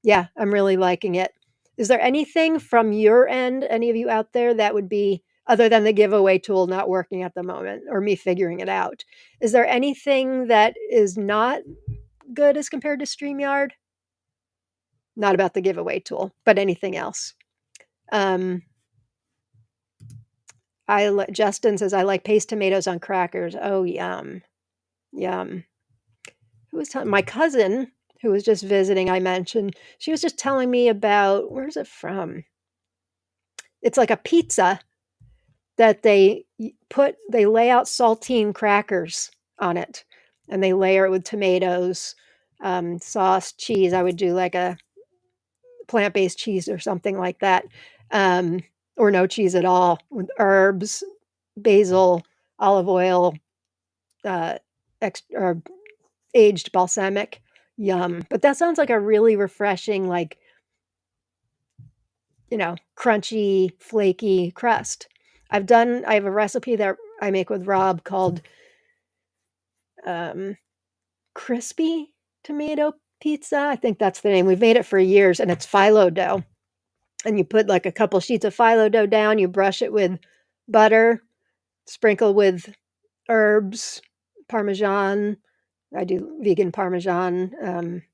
yeah, I'm really liking it. Is there anything from your end, any of you out there, that would be other than the giveaway tool not working at the moment or me figuring it out? Is there anything that is not good as compared to StreamYard? Not about the giveaway tool, but anything else. um Justin says, "I like paste tomatoes on crackers." Oh, yum, yum. Who was telling my cousin who was just visiting, I mentioned, she was just telling me about where's it from? It's like a pizza that they lay out saltine crackers on it, and they layer it with tomatoes, sauce, cheese. I would do like a plant-based cheese or something like that, um, or no cheese at all, with herbs, basil, olive oil, uh, or aged balsamic. Yum. But that sounds like a really refreshing, like, crunchy, flaky crust. I have a recipe that I make with Rob called um, crispy tomato pizza. I think that's the name. We've made it for years, and it's phyllo dough. And you put like a couple sheets of phyllo dough down, you brush it with butter, sprinkle with herbs, Parmesan. I do vegan Parmesan,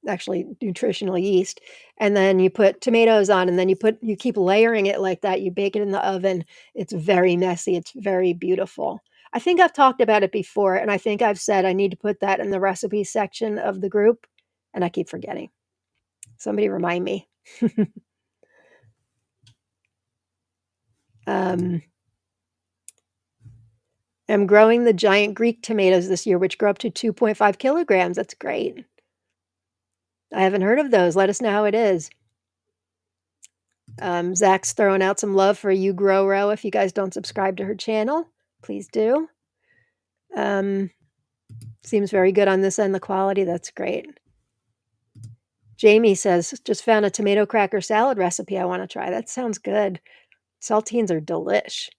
actually nutritional yeast, and then you put tomatoes on, and then you keep layering it like that. You bake it in the oven. It's very messy. It's very beautiful. I think I've talked about it before, and I think I've said I need to put that in the recipe section of the group, and I keep forgetting. Somebody remind me. um, I'm growing the giant Greek tomatoes this year, which grow up to 2.5 kilograms. That's great. I haven't heard of those. Let us know how it is. Zach's throwing out some love for you, Grow Row. If you guys don't subscribe to her channel, please do. Seems very good on this end, the quality. That's great. Jamie says, just found a tomato cracker salad recipe I want to try. That sounds good. Saltines are delish.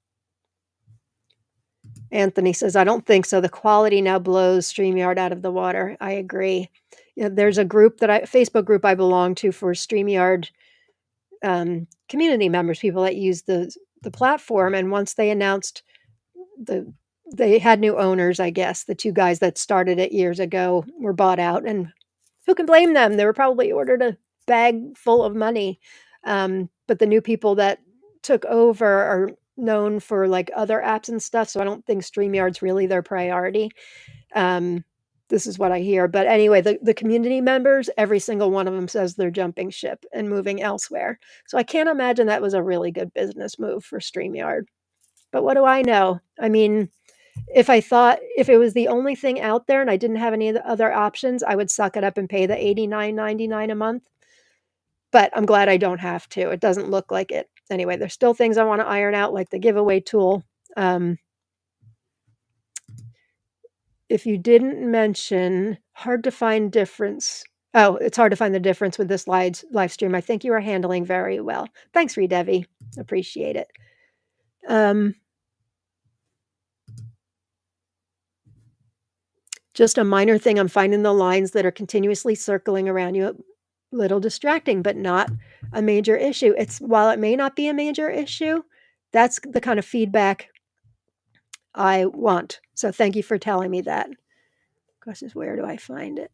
Anthony says, I don't think so. The quality now blows StreamYard out of the water. I agree. There's a Facebook group I belong to for StreamYard community members, people that use the platform. And once they announced they had new owners, I guess, the two guys that started it years ago were bought out. And who can blame them? They were probably ordered a bag full of money. But the new people that took over are known for like other apps and stuff. So I don't think StreamYard's really their priority. Um, this is what I hear. But anyway, the community members, every single one of them says they're jumping ship and moving elsewhere. So I can't imagine that was a really good business move for StreamYard. But what do I know? I mean, if it was the only thing out there and I didn't have any of the other options, I would suck it up and pay the $89.99 a month. But I'm glad I don't have to. It doesn't look like it. Anyway, there's still things I want to iron out, like the giveaway tool. If you didn't mention hard to find difference. Oh, it's hard to find the difference with this live stream. I think you are handling very well. Thanks, Redevi. Appreciate it. Just a minor thing. I'm finding the lines that are continuously circling around you a little distracting, but not a major issue. While it may not be a major issue, that's the kind of feedback I want. So thank you for telling me that. Question is, where do I find it?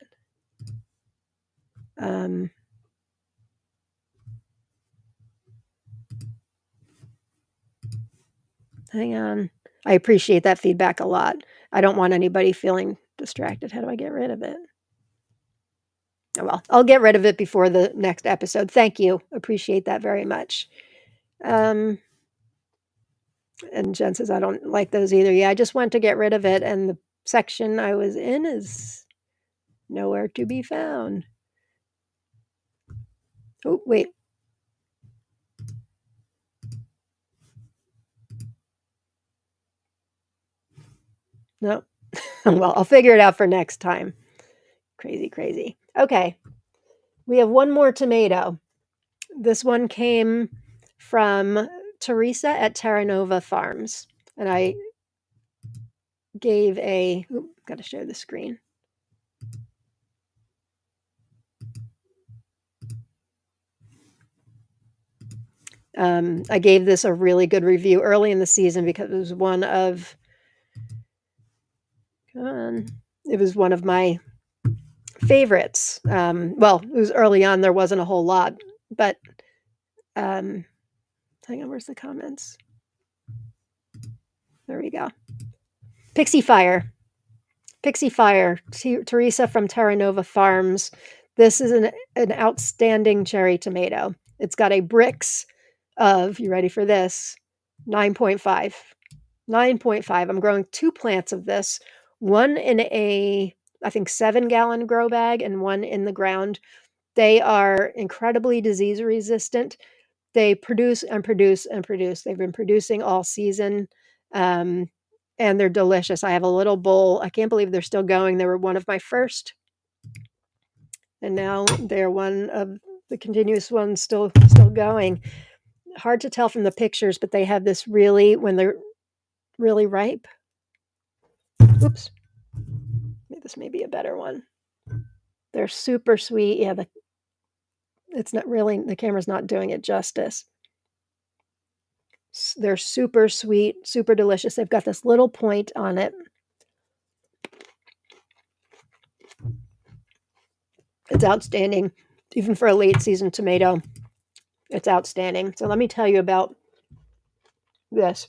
Hang on. I appreciate that feedback a lot. I don't want anybody feeling distracted. How do I get rid of it? Oh, well, I'll get rid of it before the next episode. Thank you. Appreciate that very much. And Jen says, I don't like those either. Yeah, I just went to get rid of it, and the section I was in is nowhere to be found. Oh, wait. No. Well, I'll figure it out for next time. Crazy. Okay. We have one more tomato. This one came from Teresa at Terra Nova Farms. And I gave got to show the screen. I gave this a really good review early in the season because it was one of my favorites. Well, it was early on. There wasn't a whole lot, but hang on, where's the comments? There we go. Pixie Fire, Teresa from Terra Nova Farms. This is an outstanding cherry tomato. It's got a Brix of, you ready for this? 9.5. 9.5. I'm growing 2 plants of this, one in I think 7-gallon grow bag and one in the ground. They are incredibly disease resistant. They produce and produce and produce. They've been producing all season. And they're delicious. I have a little bowl. I can't believe they're still going. They were one of my first. And now they're one of the continuous ones still going. Hard to tell from the pictures, but they have this when they're really ripe. Oops. This may be a better one. They're super sweet. Yeah, the camera's not doing it justice. They're super sweet, super delicious. They've got this little point on it. It's outstanding. Even for a late season tomato, it's outstanding. So let me tell you about this.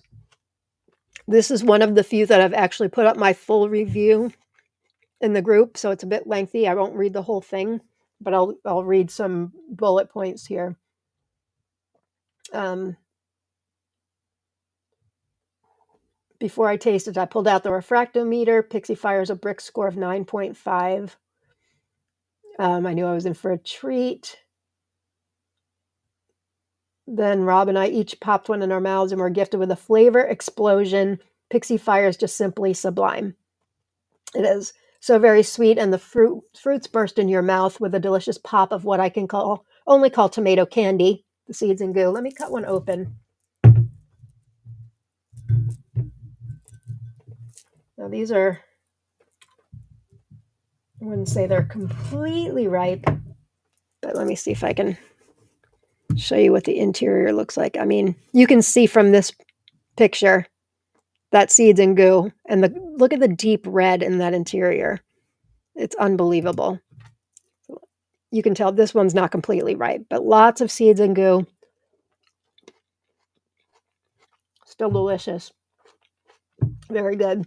This is one of the few that I've actually put up my full review in the group, so it's a bit lengthy. I won't read the whole thing, but I'll read some bullet points here. Before I tasted, I pulled out the refractometer. Pixie Fire's a Brix score of 9.5. I knew I was in for a treat. Then Rob and I each popped one in our mouths and were gifted with a flavor explosion. Pixie Fire is just simply sublime. It is so very sweet, and the fruits burst in your mouth with a delicious pop of what I can only call tomato candy, the seeds and goo. Let me cut one open. Now these are, I wouldn't say they're completely ripe, but let me see if I can show you what the interior looks like. I mean, you can see from this picture that seeds and goo, and look at the deep red in that interior. It's unbelievable. You can tell this one's not completely ripe, but lots of seeds and goo. Still delicious. Very good.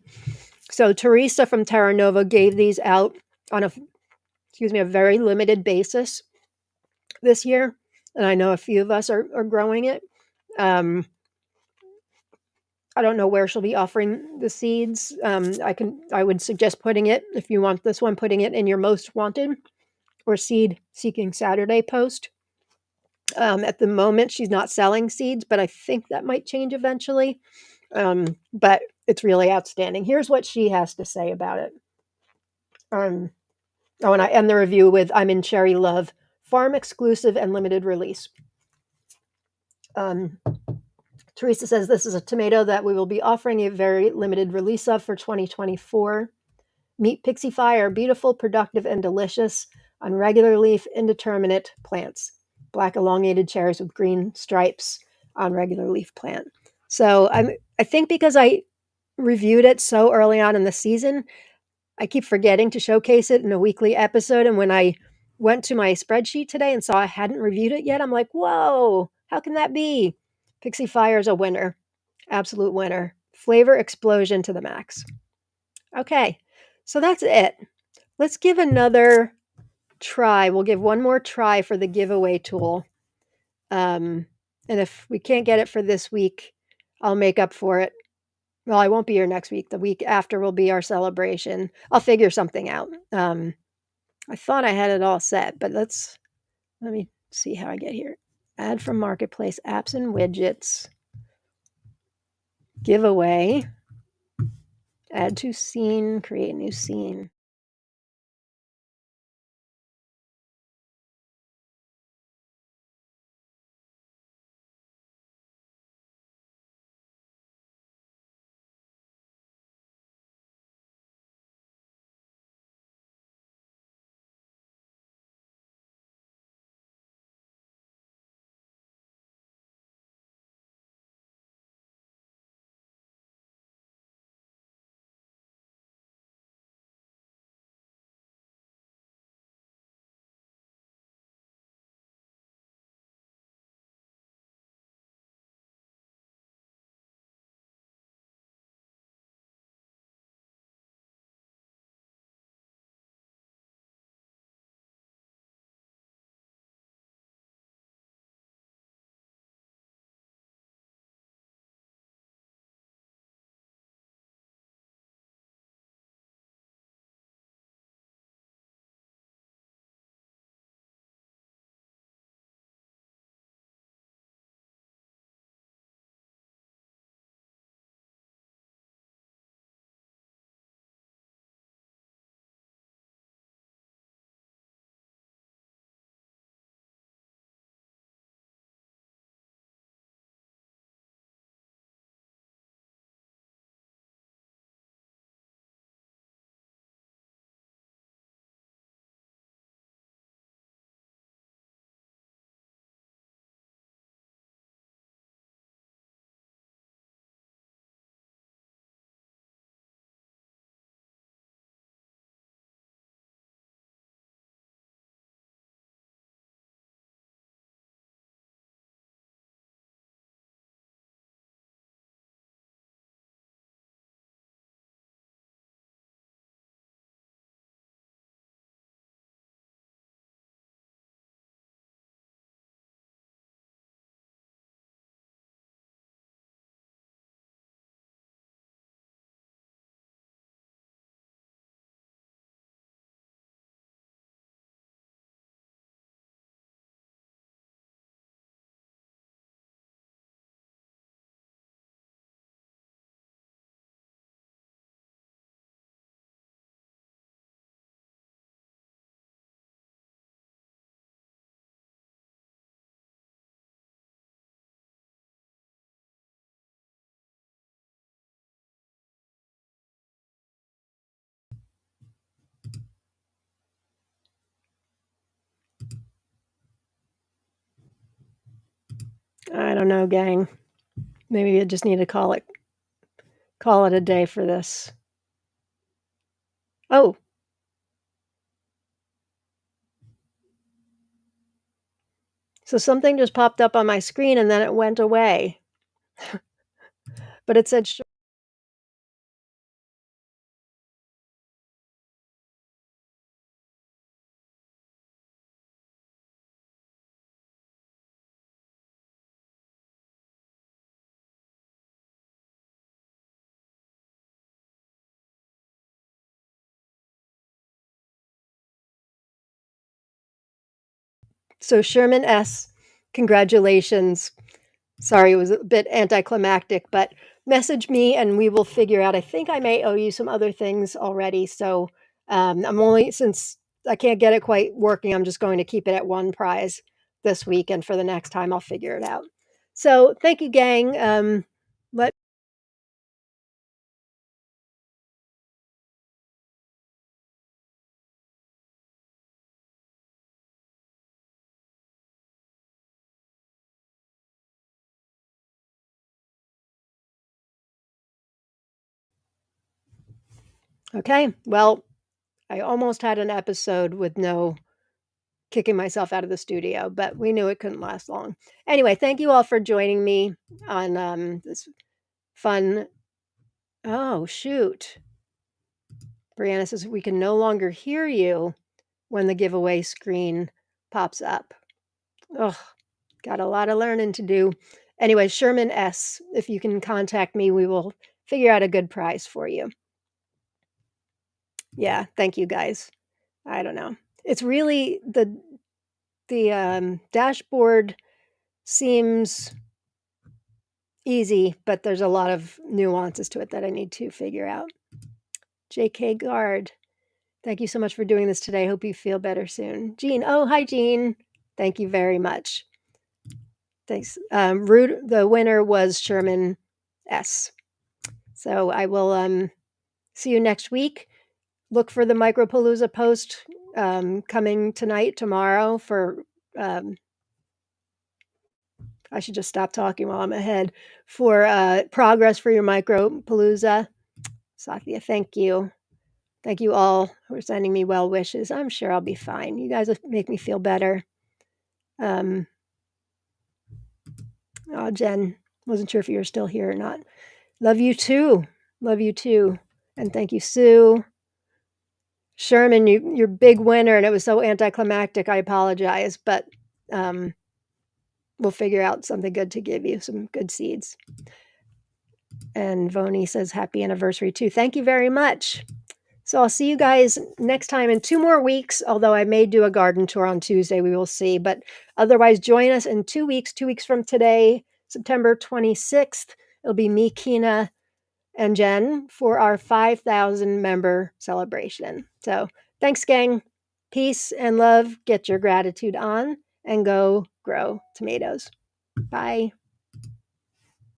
So Teresa from Terra Nova gave these out on a very limited basis this year, and I know a few of us are growing it. Um, I don't know where she'll be offering the seeds. I would suggest putting it, if you want this one, putting it in your most wanted or seed seeking Saturday post. At the moment, she's not selling seeds, but I think that might change eventually. But it's really outstanding. Here's what she has to say about it. And I end the review with, I'm in cherry love, farm exclusive and limited release. Teresa says this is a tomato that we will be offering a very limited release of for 2024. Meet Pixie Fire, beautiful, productive, and delicious on regular leaf, indeterminate plants. Black elongated cherries with green stripes on regular leaf plant. So I think because I reviewed it so early on in the season, I keep forgetting to showcase it in a weekly episode. And when I went to my spreadsheet today and saw I hadn't reviewed it yet, I'm like, whoa, how can that be? Pixie Fire is a winner. Absolute winner. Flavor explosion to the max. Okay, so that's it. Let's give another try. We'll give one more try for the giveaway tool. And if we can't get it for this week, I'll make up for it. Well, I won't be here next week. The week after will be our celebration. I'll figure something out. I thought I had it all set, but let me see how I get here. Add from Marketplace, apps and widgets, giveaway, add to scene, create new scene. I don't know, gang. Maybe I just need to call it a day for this. Oh, So something just popped up on my screen and then it went away. But it said so Sherman S., congratulations. Sorry, it was a bit anticlimactic, but message me and we will figure out. I think I may owe you some other things already. So I'm only, since I can't get it quite working, I'm just going to keep it at one prize this week. And for the next time, I'll figure it out. So thank you, gang. Let Okay. Well, I almost had an episode with no kicking myself out of the studio, but we knew it couldn't last long. Anyway, thank you all for joining me on this fun. Oh, shoot. Brianna says we can no longer hear you when the giveaway screen pops up. Ugh, got a lot of learning to do. Anyway, Sherman S., if you can contact me, we will figure out a good prize for you. Yeah, thank you guys. I don't know. It's really the dashboard seems easy, but there's a lot of nuances to it that I need to figure out. JK Guard, thank you so much for doing this today. Hope you feel better soon. Jean, oh, hi, Jean. Thank you very much. Thanks. The winner was Sherman S. So I will see you next week. Look for the Micropalooza post coming tonight, tomorrow for I should just stop talking while I'm ahead for progress for your Micropalooza. Sathya, thank you. Thank you all for sending me well wishes. I'm sure I'll be fine. You guys make me feel better. Oh, Jen, wasn't sure if you were still here or not. Love you too. Love you too. And thank you, Sue. Sherman, you're big winner, and it was so anticlimactic. I apologize, but we'll figure out something good to give you, some good seeds. And Voni says happy anniversary too. Thank you very much. So I'll see you guys next time in 2 more weeks, although I may do a garden tour on Tuesday. We will see. But otherwise, join us in 2 weeks from today, September 26th. It'll be me, Kina, and Jen for our 5,000 member celebration. So thanks, gang. Peace and love. Get your gratitude on and go grow tomatoes. Bye.